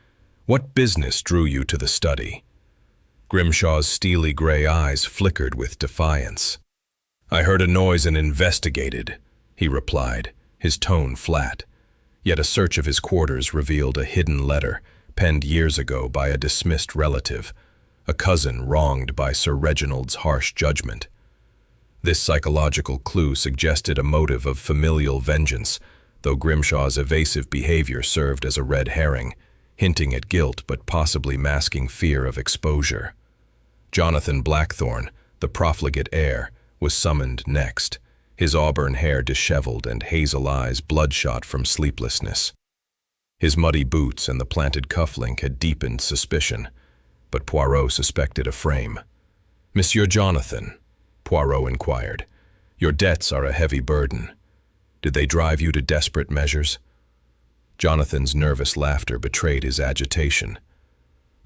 What business drew you to the study?" Grimshaw's steely gray eyes flickered with defiance. "I heard a noise and investigated," he replied, his tone flat. Yet a search of his quarters revealed a hidden letter, penned years ago by a dismissed relative, a cousin wronged by Sir Reginald's harsh judgment. This psychological clue suggested a motive of familial vengeance, though Grimshaw's evasive behavior served as a red herring, hinting at guilt but possibly masking fear of exposure. Jonathan Blackthorn, the profligate heir, was summoned next, his auburn hair disheveled and hazel eyes bloodshot from sleeplessness. His muddy boots and the planted cufflink had deepened suspicion, but Poirot suspected a frame. "Monsieur Jonathan," Poirot inquired, "your debts are a heavy burden. Did they drive you to desperate measures?" Jonathan's nervous laughter betrayed his agitation.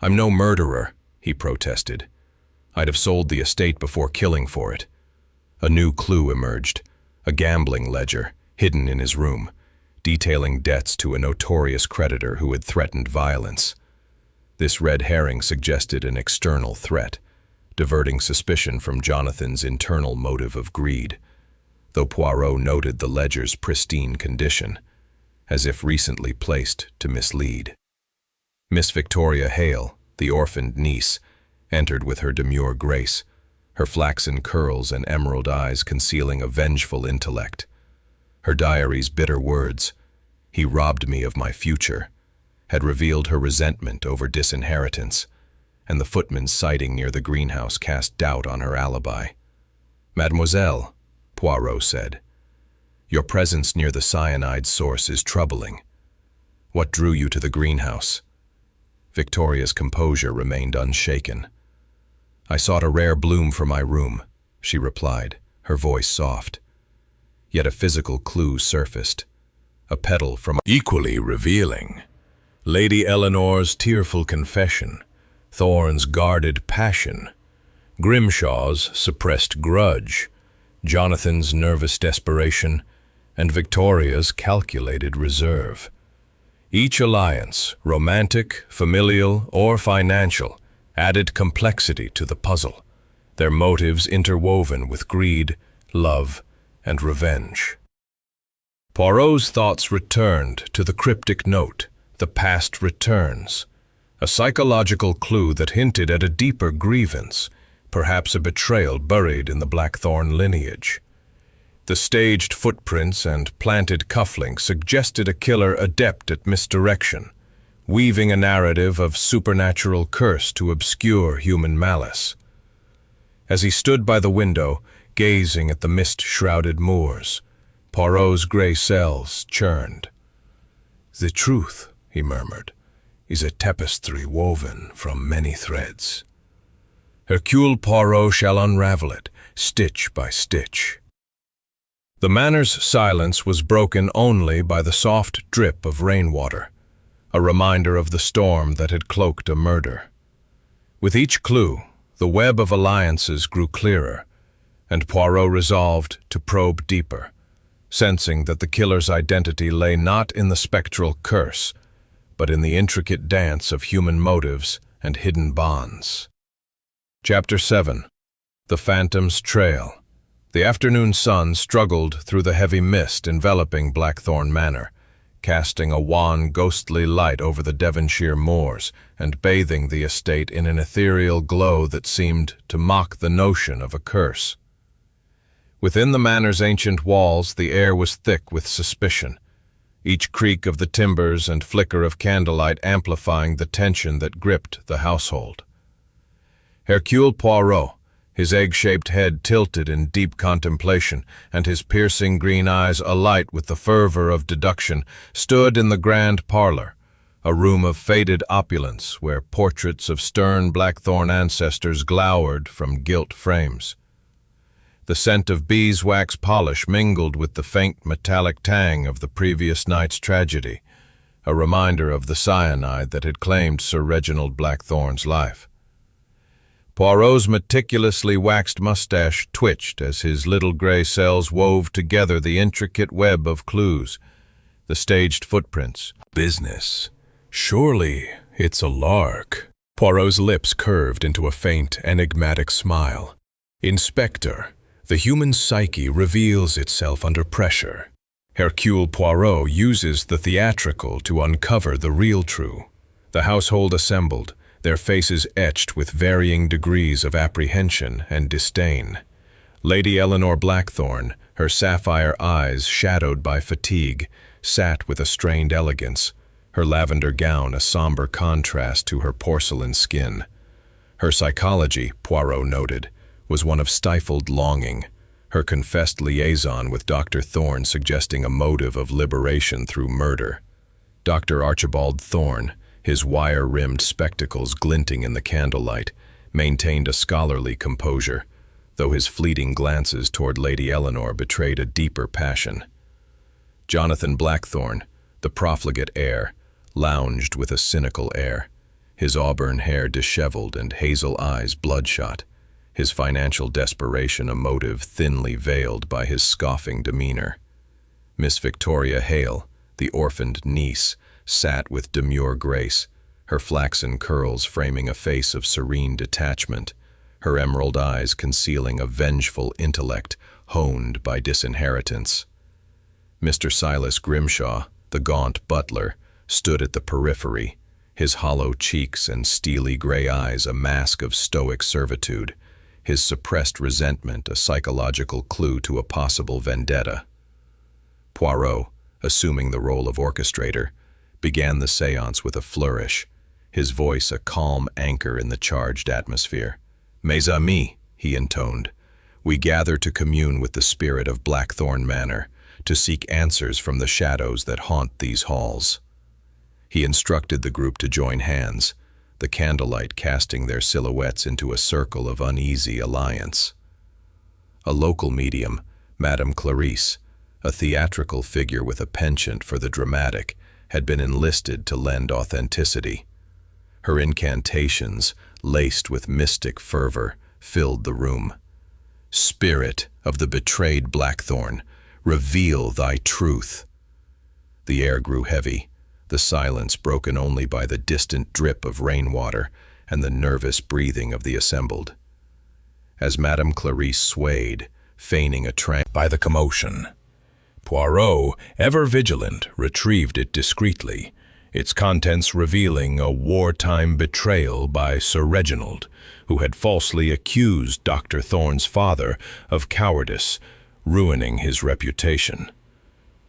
"I'm no murderer," he protested. "I'd have sold the estate before killing for it." A new clue emerged, a gambling ledger hidden in his room, detailing debts to a notorious creditor who had threatened violence. This red herring suggested an external threat, diverting suspicion from Jonathan's internal motive of greed, though Poirot noted the ledger's pristine condition, as if recently placed to mislead. Miss Victoria Hale, the orphaned niece, entered with her demure grace, her flaxen curls and emerald eyes concealing a vengeful intellect. Her diary's bitter words, "He robbed me of my future," had revealed her resentment over disinheritance, and the footman's sighting near the greenhouse cast doubt on her alibi. "Mademoiselle," Poirot said, "your presence near the cyanide source is troubling. What drew you to the greenhouse?" Victoria's composure remained unshaken. "I sought a rare bloom for my room," she replied, her voice soft. Yet a physical clue surfaced, a petal from equally revealing. Lady Eleanor's tearful confession, Thorne's guarded passion, Grimshaw's suppressed grudge, Jonathan's nervous desperation, and Victoria's calculated reserve. Each alliance, romantic, familial, or financial, added complexity to the puzzle, their motives interwoven with greed, love, and revenge. Poirot's thoughts returned to the cryptic note, "The past returns," a psychological clue that hinted at a deeper grievance, perhaps a betrayal buried in the Blackthorn lineage. The staged footprints and planted cufflinks suggested a killer adept at misdirection, weaving a narrative of supernatural curse to obscure human malice. As he stood by the window, gazing at the mist-shrouded moors, Poirot's grey cells churned. "The truth," he murmured, "is a tapestry woven from many threads. Hercule Poirot shall unravel it, stitch by stitch." The manor's silence was broken only by the soft drip of rainwater, a reminder of the storm that had cloaked a murder. With each clue, the web of alliances grew clearer, and Poirot resolved to probe deeper, sensing that the killer's identity lay not in the spectral curse, but in the intricate dance of human motives and hidden bonds. Chapter 7. The Phantom's Trail. The afternoon sun struggled through the heavy mist enveloping Blackthorn Manor, casting a wan, ghostly light over the Devonshire moors and bathing the estate in an ethereal glow that seemed to mock the notion of a curse. Within the manor's ancient walls, the air was thick with suspicion, each creak of the timbers and flicker of candlelight amplifying the tension that gripped the household. Hercule Poirot, his egg-shaped head tilted in deep contemplation and his piercing green eyes alight with the fervor of deduction, stood in the grand parlor, a room of faded opulence where portraits of stern Blackthorn ancestors glowered from gilt frames. The scent of beeswax polish mingled with the faint metallic tang of the previous night's tragedy, a reminder of the cyanide that had claimed Sir Reginald Blackthorn's life. Poirot's meticulously waxed mustache twitched as his little gray cells wove together the intricate web of clues, the staged footprints. "Business. Surely it's a lark." Poirot's lips curved into a faint, enigmatic smile. "Inspector, the human psyche reveals itself under pressure. Hercule Poirot uses the theatrical to uncover the real true." The household assembled, their faces etched with varying degrees of apprehension and disdain. Lady Eleanor Blackthorn, her sapphire eyes shadowed by fatigue, sat with a strained elegance, her lavender gown a somber contrast to her porcelain skin. Her psychology, Poirot noted, was one of stifled longing, her confessed liaison with Dr. Thorne suggesting a motive of liberation through murder. Dr. Archibald Thorne, his wire-rimmed spectacles glinting in the candlelight, maintained a scholarly composure, though his fleeting glances toward Lady Eleanor betrayed a deeper passion. Jonathan Blackthorne, the profligate heir, lounged with a cynical air, his auburn hair disheveled and hazel eyes bloodshot, his financial desperation a motive thinly veiled by his scoffing demeanor. Miss Victoria Hale, the orphaned niece, sat with demure grace, her flaxen curls framing a face of serene detachment, her emerald eyes concealing a vengeful intellect honed by disinheritance. Mr. Silas Grimshaw, the gaunt butler, stood at the periphery, his hollow cheeks and steely gray eyes a mask of stoic servitude, his suppressed resentment a psychological clue to a possible vendetta. Poirot, assuming the role of orchestrator, began the séance with a flourish, his voice a calm anchor in the charged atmosphere. "Mes amis," he intoned, "we gather to commune with the spirit of Blackthorn Manor, to seek answers from the shadows that haunt these halls." He instructed the group to join hands, the candlelight casting their silhouettes into a circle of uneasy alliance. A local medium, Madame Clarice, a theatrical figure with a penchant for the dramatic, had been enlisted to lend authenticity. Her incantations, laced with mystic fervor, filled the room. "Spirit of the betrayed Blackthorn, reveal thy truth." The air grew heavy, the silence broken only by the distant drip of rainwater and the nervous breathing of the assembled. As Madame Clarice swayed, feigning a trance by the commotion, Poirot, ever vigilant, retrieved it discreetly, its contents revealing a wartime betrayal by Sir Reginald, who had falsely accused Dr. Thorne's father of cowardice, ruining his reputation.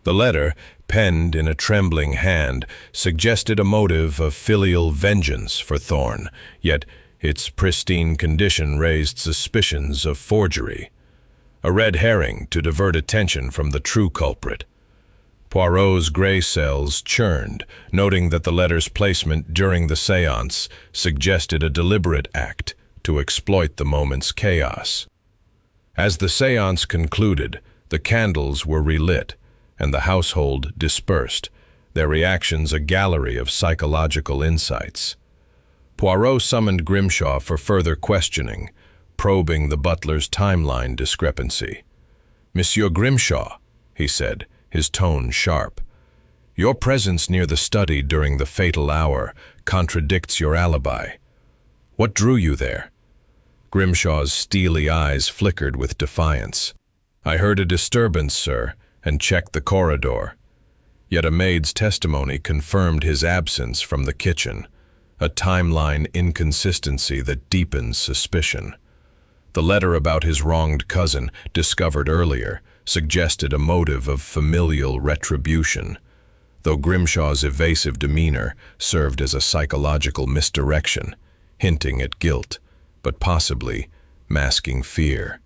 The letter, penned in a trembling hand, suggested a motive of filial vengeance for Thorne, yet its pristine condition raised suspicions of forgery. A red herring to divert attention from the true culprit. Poirot's gray cells churned, noting that the letter's placement during the séance suggested a deliberate act to exploit the moment's chaos. As the séance concluded, the candles were relit, and the household dispersed, their reactions a gallery of psychological insights. Poirot summoned Grimshaw for further questioning, probing the butler's timeline discrepancy. "Monsieur Grimshaw," he said, his tone sharp, "your presence near the study during the fatal hour contradicts your alibi. What drew you there?" Grimshaw's steely eyes flickered with defiance. "I heard a disturbance, sir, and checked the corridor." Yet a maid's testimony confirmed his absence from the kitchen, a timeline inconsistency that deepens suspicion. The letter about his wronged cousin, discovered earlier, suggested a motive of familial retribution, though Grimshaw's evasive demeanor served as a psychological misdirection, hinting at guilt, but possibly masking fear.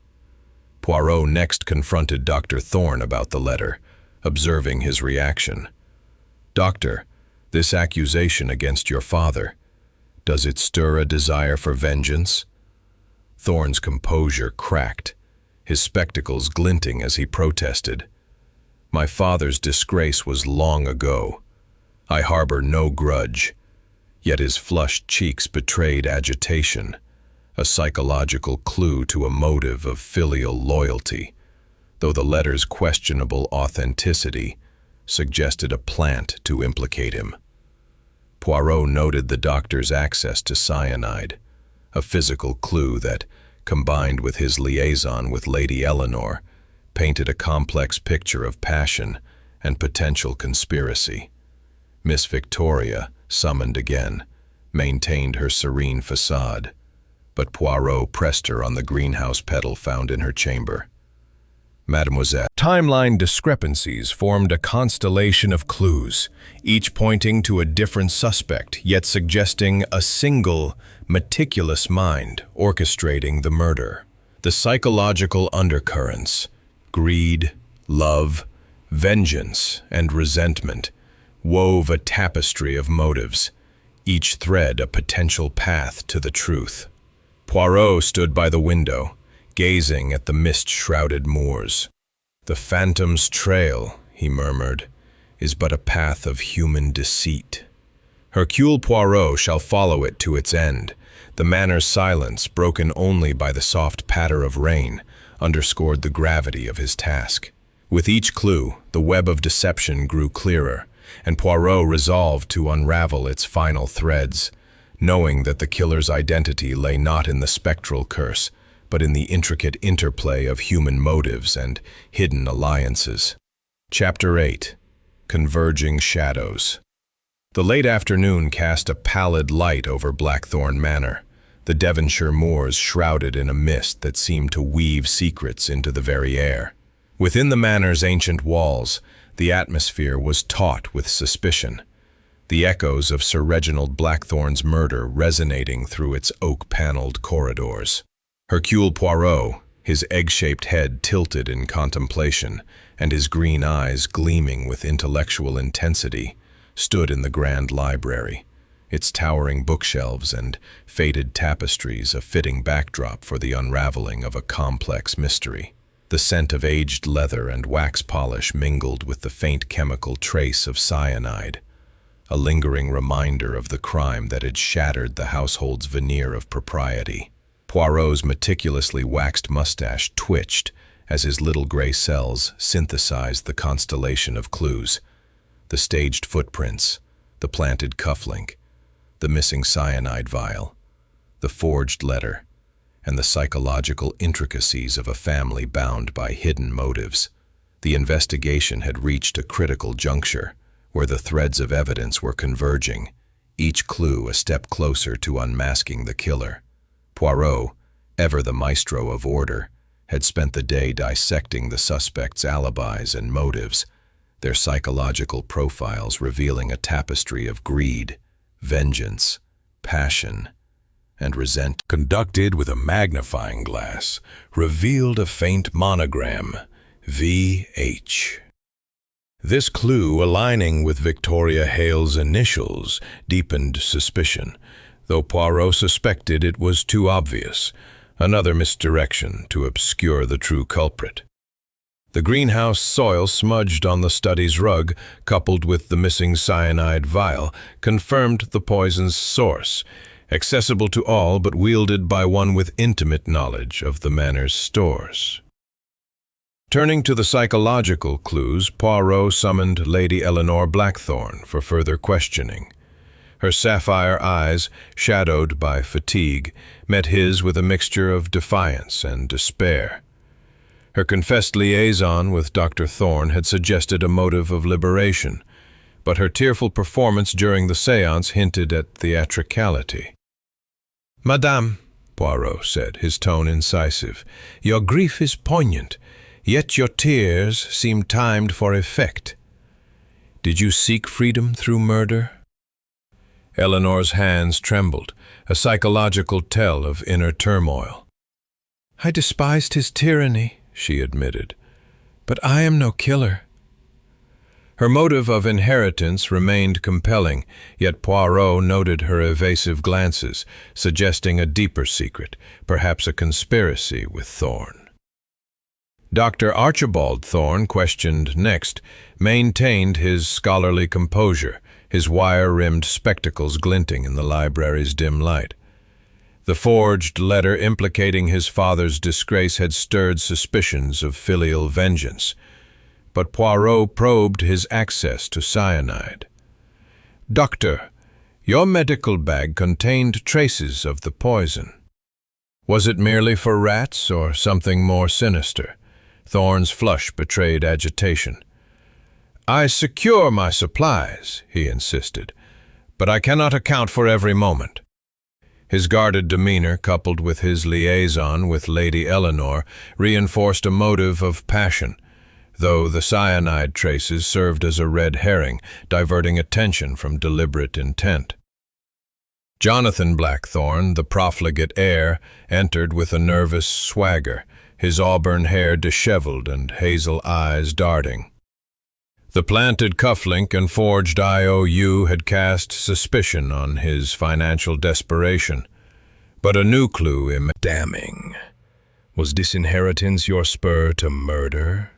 Poirot next confronted Dr. Thorne about the letter, observing his reaction. "Doctor, this accusation against your father, does it stir a desire for vengeance?" Thorne's composure cracked, his spectacles glinting as he protested. "My father's disgrace was long ago. I harbor no grudge." Yet his flushed cheeks betrayed agitation, a psychological clue to a motive of filial loyalty, though the letter's questionable authenticity suggested a plant to implicate him. Poirot noted the doctor's access to cyanide, a physical clue that, combined with his liaison with Lady Eleanor, painted a complex picture of passion and potential conspiracy. Miss Victoria, summoned again, maintained her serene facade, but Poirot pressed her on the greenhouse petal found in her chamber. "Mademoiselle." Timeline discrepancies formed a constellation of clues, each pointing to a different suspect, yet suggesting a single, meticulous mind orchestrating the murder. The psychological undercurrents, greed, love, vengeance, and resentment, wove a tapestry of motives, each thread a potential path to the truth. Poirot stood by the window, gazing at the mist-shrouded moors. "The phantom's trail," he murmured, "is but a path of human deceit. Hercule Poirot shall follow it to its end." The manor's silence, broken only by the soft patter of rain, underscored the gravity of his task. With each clue, the web of deception grew clearer, and Poirot resolved to unravel its final threads, knowing that the killer's identity lay not in the spectral curse, but in the intricate interplay of human motives and hidden alliances. Chapter 8. Converging Shadows. The late afternoon cast a pallid light over Blackthorn Manor, the Devonshire moors shrouded in a mist that seemed to weave secrets into the very air. Within the manor's ancient walls, the atmosphere was taut with suspicion, the echoes of Sir Reginald Blackthorn's murder resonating through its oak-paneled corridors. Hercule Poirot, his egg-shaped head tilted in contemplation and his green eyes gleaming with intellectual intensity, stood in the grand library, its towering bookshelves and faded tapestries a fitting backdrop for the unraveling of a complex mystery. The scent of aged leather and wax polish mingled with the faint chemical trace of cyanide, a lingering reminder of the crime that had shattered the household's veneer of propriety. Poirot's meticulously waxed mustache twitched as his little gray cells synthesized the constellation of clues: the staged footprints, the planted cufflink, the missing cyanide vial, the forged letter, and the psychological intricacies of a family bound by hidden motives. The investigation had reached a critical juncture, where the threads of evidence were converging, each clue a step closer to unmasking the killer. Poirot, ever the maestro of order, had spent the day dissecting the suspects' alibis and motives, their psychological profiles revealing a tapestry of greed, vengeance, passion, and resentment. Conducted with a magnifying glass, revealed a faint monogram, V.H. This clue, aligning with Victoria Hale's initials, deepened suspicion, though Poirot suspected it was too obvious, another misdirection to obscure the true culprit. The greenhouse soil smudged on the study's rug, coupled with the missing cyanide vial, confirmed the poison's source, accessible to all but wielded by one with intimate knowledge of the manor's stores. Turning to the psychological clues, Poirot summoned Lady Eleanor Blackthorn for further questioning. Her sapphire eyes, shadowed by fatigue, met his with a mixture of defiance and despair. Her confessed liaison with Dr. Thorne had suggested a motive of liberation, but her tearful performance during the séance hinted at theatricality. "Madame," Poirot said, his tone incisive, "your grief is poignant, yet your tears seem timed for effect. Did you seek freedom through murder?" Eleanor's hands trembled, a psychological tell of inner turmoil. "I despised his tyranny," she admitted, "but I am no killer." Her motive of inheritance remained compelling, yet Poirot noted her evasive glances, suggesting a deeper secret, perhaps a conspiracy with Thorne. Dr. Archibald Thorne, questioned next, maintained his scholarly composure, his wire-rimmed spectacles glinting in the library's dim light. The forged letter implicating his father's disgrace had stirred suspicions of filial vengeance, but Poirot probed his access to cyanide. "Doctor, your medical bag contained traces of the poison. Was it merely for rats or something more sinister?" Thorne's flush betrayed agitation. "I secure my supplies," he insisted, "but I cannot account for every moment." His guarded demeanor, coupled with his liaison with Lady Eleanor, reinforced a motive of passion, though the cyanide traces served as a red herring, diverting attention from deliberate intent. Jonathan Blackthorn, the profligate heir, entered with a nervous swagger, his auburn hair disheveled and hazel eyes darting. The planted cufflink and forged IOU had cast suspicion on his financial desperation, but a new clue damning. Was disinheritance your spur to murder?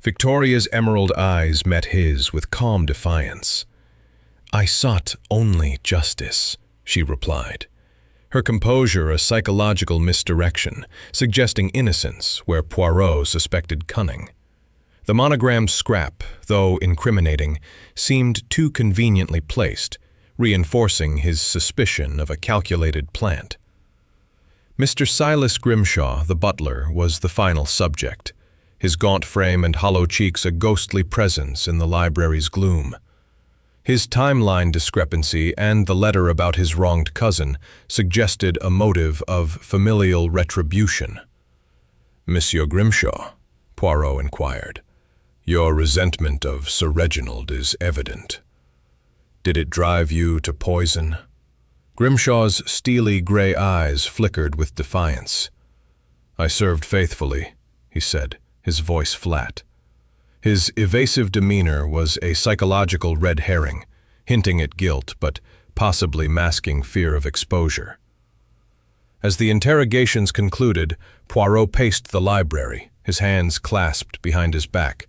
Victoria's emerald eyes met his with calm defiance. "I sought only justice," she replied, her composure a psychological misdirection, suggesting innocence where Poirot suspected cunning. The monogrammed scrap, though incriminating, seemed too conveniently placed, reinforcing his suspicion of a calculated plant. Mr. Silas Grimshaw, the butler, was the final subject, his gaunt frame and hollow cheeks a ghostly presence in the library's gloom. His timeline discrepancy and the letter about his wronged cousin suggested a motive of familial retribution. "Monsieur Grimshaw," Poirot inquired, "your resentment of Sir Reginald is evident. Did it drive you to poison?" Grimshaw's steely gray eyes flickered with defiance. "I served faithfully," he said, his voice flat. His evasive demeanor was a psychological red herring, hinting at guilt but possibly masking fear of exposure. As the interrogations concluded, Poirot paced the library, his hands clasped behind his back,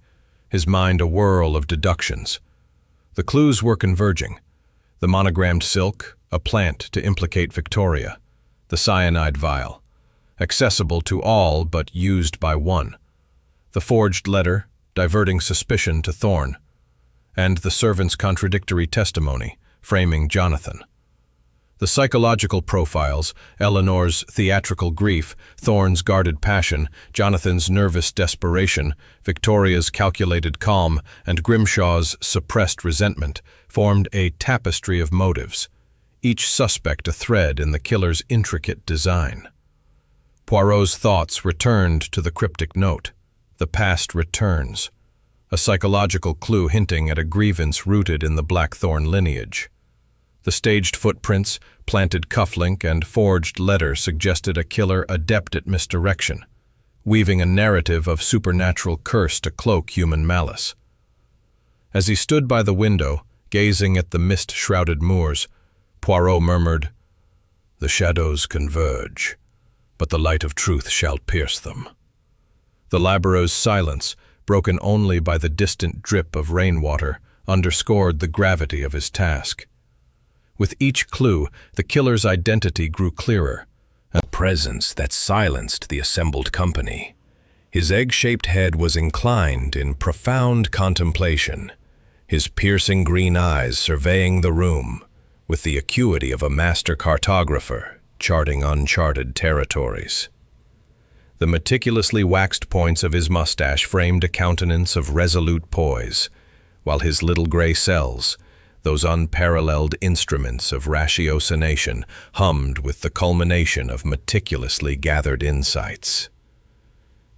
his mind a whirl of deductions. The clues were converging. The monogrammed silk, a plant to implicate Victoria, the cyanide vial, accessible to all but used by one, the forged letter, diverting suspicion to Thorne, and the servant's contradictory testimony, framing Jonathan. The psychological profiles, Eleanor's theatrical grief, Thorne's guarded passion, Jonathan's nervous desperation, Victoria's calculated calm, and Grimshaw's suppressed resentment, formed a tapestry of motives, each suspect a thread in the killer's intricate design. Poirot's thoughts returned to the cryptic note. The past returns, a psychological clue hinting at a grievance rooted in the Blackthorn lineage. The staged footprints, planted cufflink, and forged letter suggested a killer adept at misdirection, weaving a narrative of supernatural curse to cloak human malice. As he stood by the window, gazing at the mist-shrouded moors, Poirot murmured, "The shadows converge, but the light of truth shall pierce them." The labourer's silence, broken only by the distant drip of rainwater, underscored the gravity of his task. With each clue, the killer's identity grew clearer, a presence that silenced the assembled company. His egg-shaped head was inclined in profound contemplation, his piercing green eyes surveying the room, with the acuity of a master cartographer charting uncharted territories. The meticulously waxed points of his mustache framed a countenance of resolute poise, while his little gray cells, those unparalleled instruments of ratiocination, hummed with the culmination of meticulously gathered insights.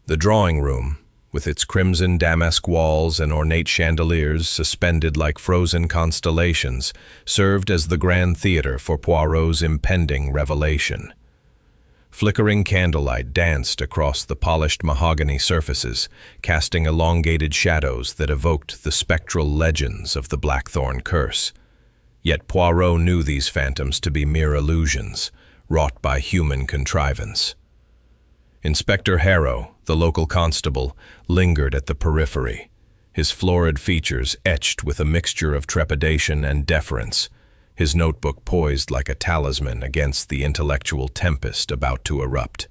The drawing room, with its crimson damask walls and ornate chandeliers suspended like frozen constellations, served as the grand theater for Poirot's impending revelation. Flickering candlelight danced across the polished mahogany surfaces, casting elongated shadows that evoked the spectral legends of the Blackthorn curse. Yet Poirot knew these phantoms to be mere illusions, wrought by human contrivance. Inspector Harrow, the local constable, lingered at the periphery, his florid features etched with a mixture of trepidation and deference, his notebook poised like a talisman against the intellectual tempest about to erupt.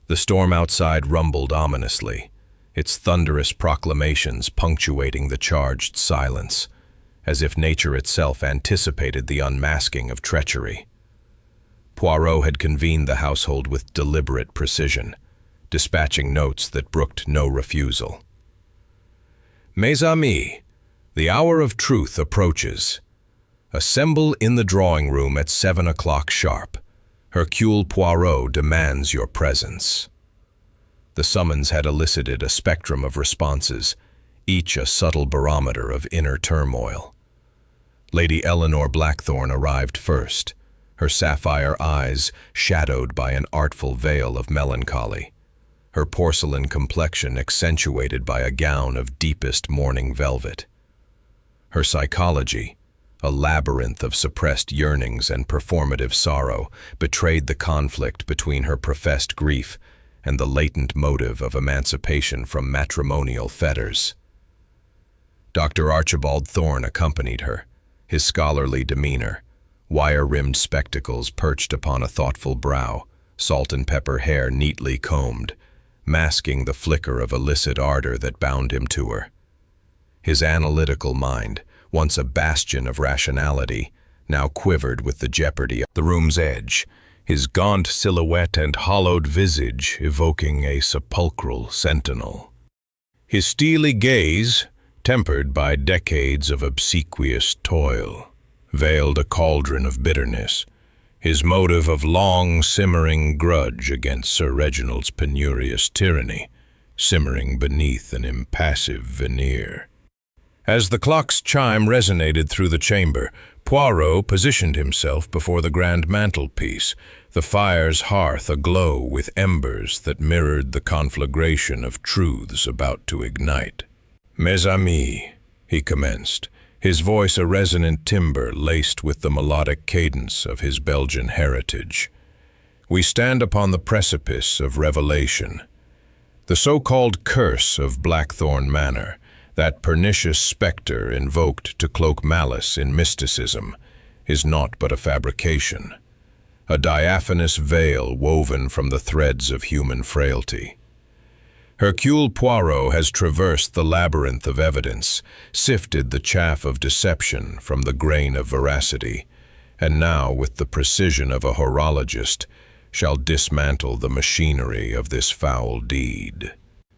The storm outside rumbled ominously, its thunderous proclamations punctuating the charged silence, as if nature itself anticipated the unmasking of treachery. Poirot had convened the household with deliberate precision, dispatching notes that brooked no refusal. "Mes amis, the hour of truth approaches. Assemble in the drawing room at 7 o'clock sharp. Hercule Poirot demands your presence." The summons had elicited a spectrum of responses, each a subtle barometer of inner turmoil. Lady Eleanor Blackthorn arrived first, her sapphire eyes shadowed by an artful veil of melancholy, her porcelain complexion accentuated by a gown of deepest mourning velvet. Her psychology, a labyrinth of suppressed yearnings and performative sorrow, betrayed the conflict between her professed grief and the latent motive of emancipation from matrimonial fetters. Dr. Archibald Thorne accompanied her, his scholarly demeanor, wire-rimmed spectacles perched upon a thoughtful brow, salt and pepper hair neatly combed, masking the flicker of illicit ardor that bound him to her. His analytical mind, once a bastion of rationality, now quivered with the jeopardy of the room's edge, his gaunt silhouette and hollowed visage evoking a sepulchral sentinel. His steely gaze, tempered by decades of obsequious toil, veiled a cauldron of bitterness, his motive of long-simmering grudge against Sir Reginald's penurious tyranny, simmering beneath an impassive veneer. As the clock's chime resonated through the chamber, Poirot positioned himself before the grand mantelpiece, the fire's hearth aglow with embers that mirrored the conflagration of truths about to ignite. "Mes amis," he commenced, his voice a resonant timbre laced with the melodic cadence of his Belgian heritage. "We stand upon the precipice of revelation. The so-called curse of Blackthorn Manor, that pernicious spectre invoked to cloak malice in mysticism, is naught but a fabrication, a diaphanous veil woven from the threads of human frailty. Hercule Poirot has traversed the labyrinth of evidence, sifted the chaff of deception from the grain of veracity, and now, with the precision of a horologist, shall dismantle the machinery of this foul deed."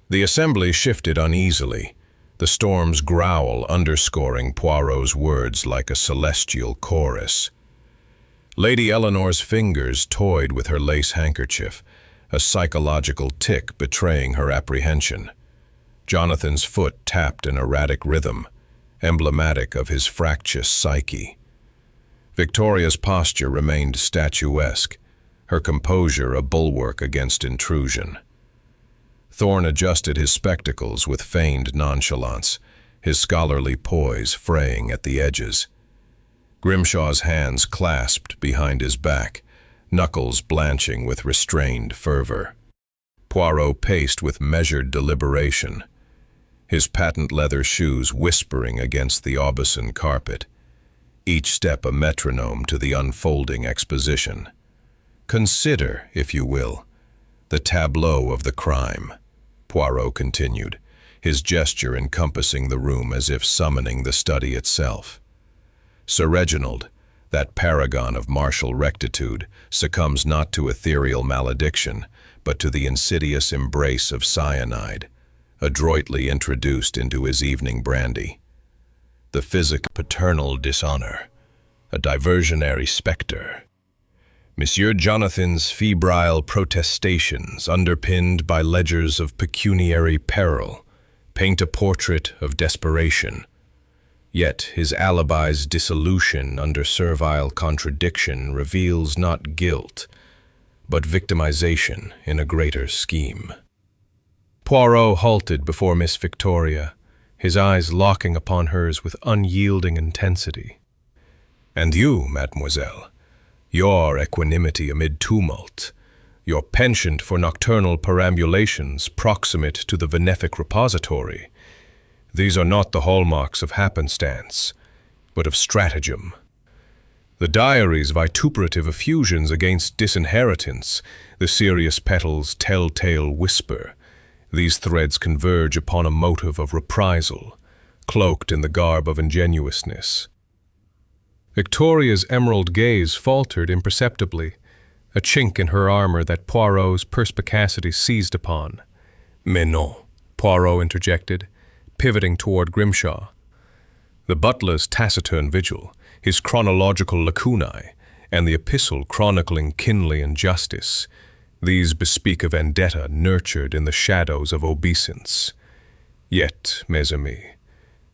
The assembly shifted uneasily, the storm's growl underscoring Poirot's words like a celestial chorus. Lady Eleanor's fingers toyed with her lace handkerchief, a psychological tick betraying her apprehension. Jonathan's foot tapped an erratic rhythm, emblematic of his fractious psyche. Victoria's posture remained statuesque, her composure a bulwark against intrusion. Thorne adjusted his spectacles with feigned nonchalance, his scholarly poise fraying at the edges. Grimshaw's hands clasped behind his back, knuckles blanching with restrained fervor. Poirot paced with measured deliberation, his patent leather shoes whispering against the Aubusson carpet, each step a metronome to the unfolding exposition. "Consider, if you will, the tableau of the crime," Poirot continued, his gesture encompassing the room as if summoning the study itself. Sir Reginald, that paragon of martial rectitude, succumbs not to ethereal malediction, but to the insidious embrace of cyanide, adroitly introduced into his evening brandy. The physical paternal dishonor, a diversionary spectre. Monsieur Jonathan's febrile protestations, underpinned by ledgers of pecuniary peril, paint a portrait of desperation. Yet his alibi's dissolution under servile contradiction reveals not guilt, but victimization in a greater scheme. Poirot halted before Miss Victoria, his eyes locking upon hers with unyielding intensity. "And you, mademoiselle, your equanimity amid tumult, your penchant for nocturnal perambulations proximate to the venefic repository, these are not the hallmarks of happenstance, but of stratagem. The diary's vituperative effusions against disinheritance, the serious petal's telltale whisper, these threads converge upon a motive of reprisal, cloaked in the garb of ingenuousness." Victoria's emerald gaze faltered imperceptibly, a chink in her armor that Poirot's perspicacity seized upon. "Mais non," Poirot interjected, pivoting toward Grimshaw. The butler's taciturn vigil, his chronological lacunae, and the epistle chronicling kinly injustice, these bespeak a vendetta nurtured in the shadows of obeisance. Yet, mes amis,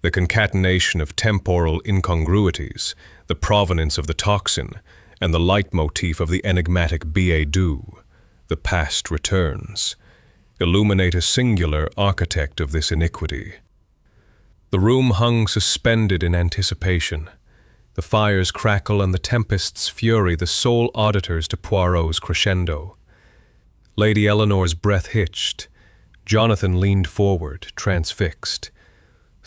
The concatenation of temporal incongruities, the provenance of the toxin, and the leitmotif of the enigmatic billet-doux, the past returns, illuminate a singular architect of this iniquity. The room hung suspended in anticipation. The fire's crackle and the tempest's fury the sole auditors to Poirot's crescendo. Lady Eleanor's breath hitched. Jonathan leaned forward, transfixed.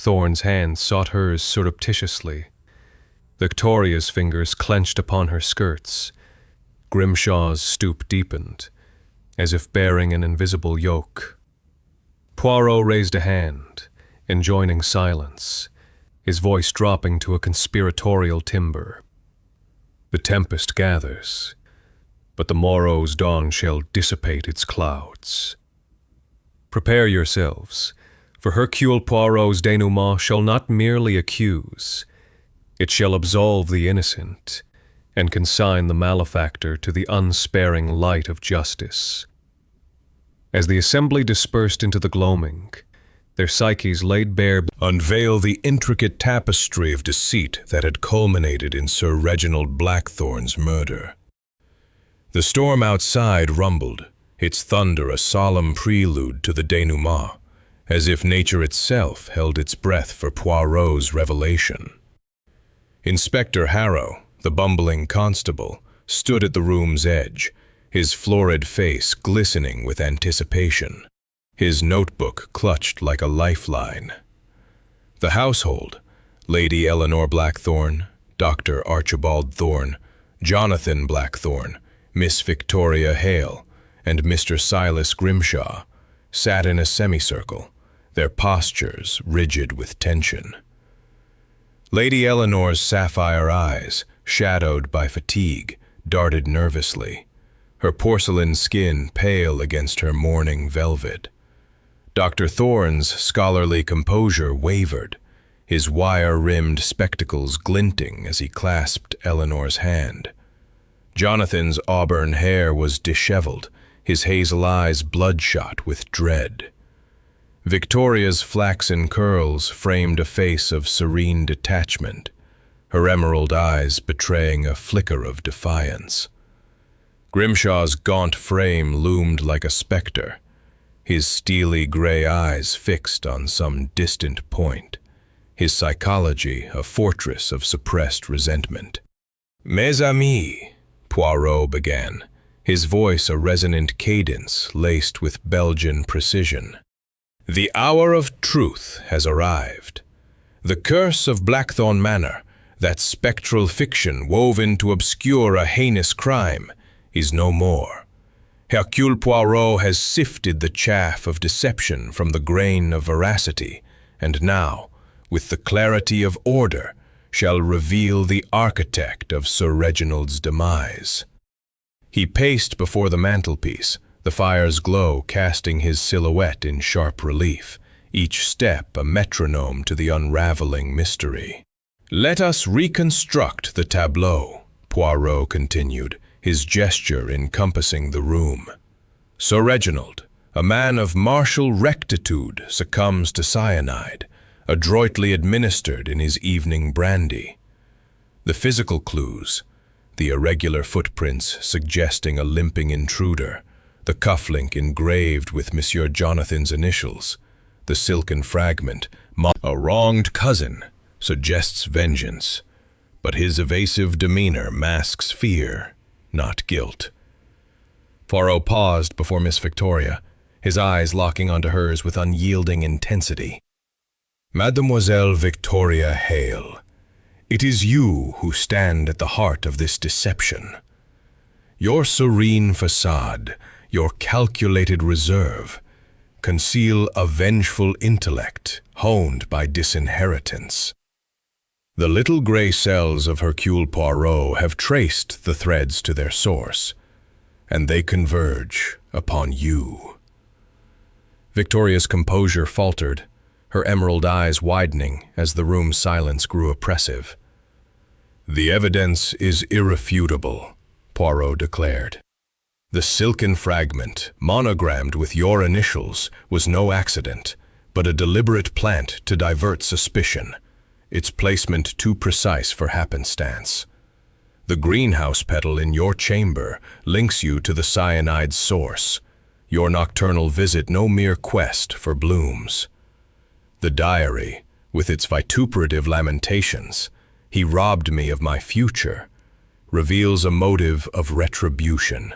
Thorne's hand sought hers surreptitiously. Victoria's fingers clenched upon her skirts. Grimshaw's stoop deepened, as if bearing an invisible yoke. Poirot raised a hand, enjoining silence, his voice dropping to a conspiratorial timbre. The tempest gathers, but the morrow's dawn shall dissipate its clouds. Prepare yourselves, for Hercule Poirot's denouement shall not merely accuse, it shall absolve the innocent, and consign the malefactor to the unsparing light of justice. As the assembly dispersed into the gloaming, their psyches laid bare, unveil the intricate tapestry of deceit that had culminated in Sir Reginald Blackthorn's murder. The storm outside rumbled, its thunder a solemn prelude to the denouement, as if nature itself held its breath for Poirot's revelation. Inspector Harrow, the bumbling constable, stood at the room's edge, his florid face glistening with anticipation, his notebook clutched like a lifeline. The household, Lady Eleanor Blackthorn, Dr. Archibald Thorne, Jonathan Blackthorn, Miss Victoria Hale, and Mr. Silas Grimshaw, sat in a semicircle, their postures rigid with tension. Lady Eleanor's sapphire eyes, shadowed by fatigue, darted nervously, her porcelain skin pale against her mourning velvet. Dr. Thorne's scholarly composure wavered, his wire-rimmed spectacles glinting as he clasped Eleanor's hand. Jonathan's auburn hair was disheveled, his hazel eyes bloodshot with dread. Victoria's flaxen curls framed a face of serene detachment, her emerald eyes betraying a flicker of defiance. Grimshaw's gaunt frame loomed like a specter, his steely gray eyes fixed on some distant point, his psychology a fortress of suppressed resentment. "Mes amis," Poirot began, his voice a resonant cadence laced with Belgian precision. "The hour of truth has arrived. The curse of Blackthorn Manor, that spectral fiction woven to obscure a heinous crime, is no more. Hercule Poirot has sifted the chaff of deception from the grain of veracity, and now, with the clarity of order, shall reveal the architect of Sir Reginald's demise." He paced before the mantelpiece, the fire's glow casting his silhouette in sharp relief, each step a metronome to the unraveling mystery. "Let us reconstruct the tableau," Poirot continued, his gesture encompassing the room. "Sir Reginald, a man of martial rectitude, succumbs to cyanide, adroitly administered in his evening brandy. The physical clues, the irregular footprints suggesting a limping intruder, the cufflink engraved with Monsieur Jonathan's initials, the silken fragment, a wronged cousin, suggests vengeance, but his evasive demeanor masks fear, not guilt." Poirot paused before Miss Victoria, his eyes locking onto hers with unyielding intensity. "Mademoiselle Victoria Hale, it is you who stand at the heart of this deception. Your serene facade, your calculated reserve, conceal a vengeful intellect honed by disinheritance. The little gray cells of Hercule Poirot have traced the threads to their source, and they converge upon you." Victoria's composure faltered, her emerald eyes widening as the room's silence grew oppressive. "The evidence is irrefutable," Poirot declared. "The silken fragment, monogrammed with your initials, was no accident, but a deliberate plant to divert suspicion, its placement too precise for happenstance. The greenhouse petal in your chamber links you to the cyanide's source, your nocturnal visit no mere quest for blooms. The diary, with its vituperative lamentations, "He robbed me of my future," reveals a motive of retribution.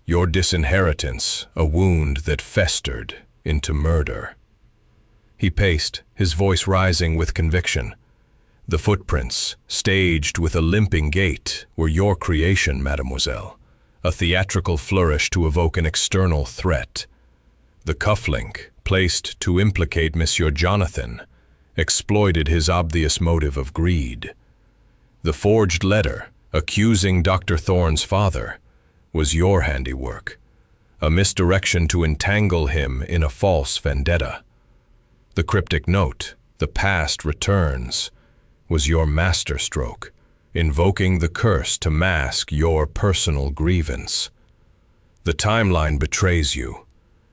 Your disinheritance, a wound that festered into murder. He paced, his voice rising with conviction. The footprints, staged with a limping gait, were your creation, mademoiselle. A theatrical flourish to evoke an external threat. The cufflink, placed to implicate Monsieur Jonathan, exploited his obvious motive of greed. The forged letter, accusing Dr. Thorne's father, was your handiwork, a misdirection to entangle him in a false vendetta. The cryptic note, "The past returns," was your masterstroke, invoking the curse to mask your personal grievance. The timeline betrays you.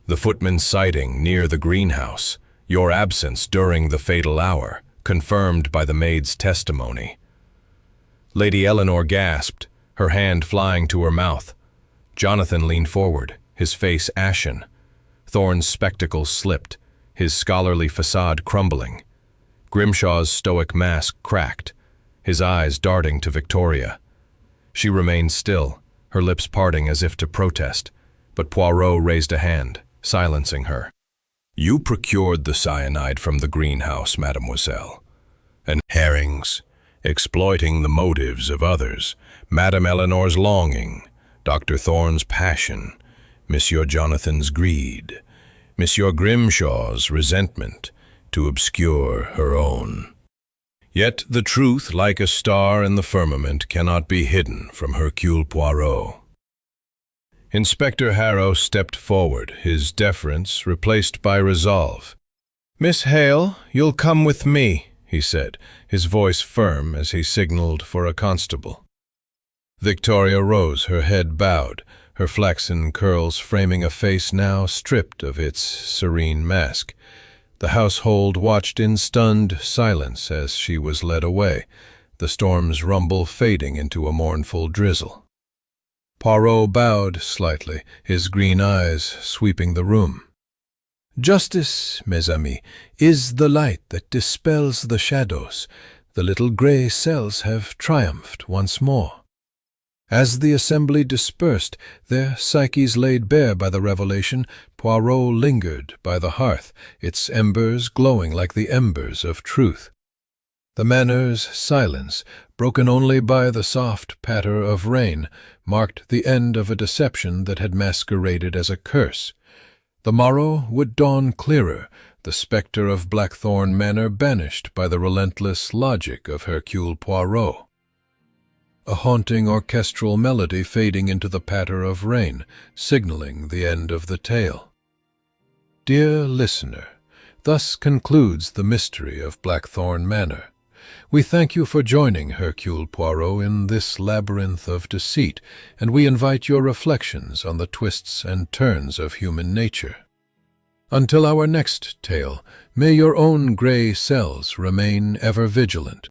The footman's sighting near the greenhouse, your absence during the fatal hour, confirmed by the maid's testimony. Lady Eleanor gasped, her hand flying to her mouth. Jonathan leaned forward, his face ashen. Thorne's spectacles slipped, his scholarly facade crumbling. Grimshaw's stoic mask cracked, his eyes darting to Victoria. She remained still, her lips parting as if to protest, but Poirot raised a hand, silencing her. "You procured the cyanide from the greenhouse, mademoiselle. And herrings, exploiting the motives of others, Madame Eleanor's longing, Dr. Thorne's passion, Monsieur Jonathan's greed, Monsieur Grimshaw's resentment, to obscure her own. Yet the truth, like a star in the firmament, cannot be hidden from Hercule Poirot." Inspector Harrow stepped forward, his deference replaced by resolve. "Miss Hale, you'll come with me," he said, his voice firm as he signaled for a constable. Victoria rose, her head bowed, her flaxen curls framing a face now stripped of its serene mask. The household watched in stunned silence as she was led away, the storm's rumble fading into a mournful drizzle. Poirot bowed slightly, his green eyes sweeping the room. "Justice, mes amis, is the light that dispels the shadows. The little grey cells have triumphed once more." As the assembly dispersed, their psyches laid bare by the revelation, Poirot lingered by the hearth, its embers glowing like the embers of truth. The manor's silence, broken only by the soft patter of rain, marked the end of a deception that had masqueraded as a curse. The morrow would dawn clearer, the spectre of Blackthorn Manor banished by the relentless logic of Hercule Poirot. A haunting orchestral melody fading into the patter of rain, signaling the end of the tale. Dear listener, thus concludes the mystery of Blackthorn Manor. We thank you for joining Hercule Poirot in this labyrinth of deceit, and we invite your reflections on the twists and turns of human nature. Until our next tale, may your own grey cells remain ever vigilant.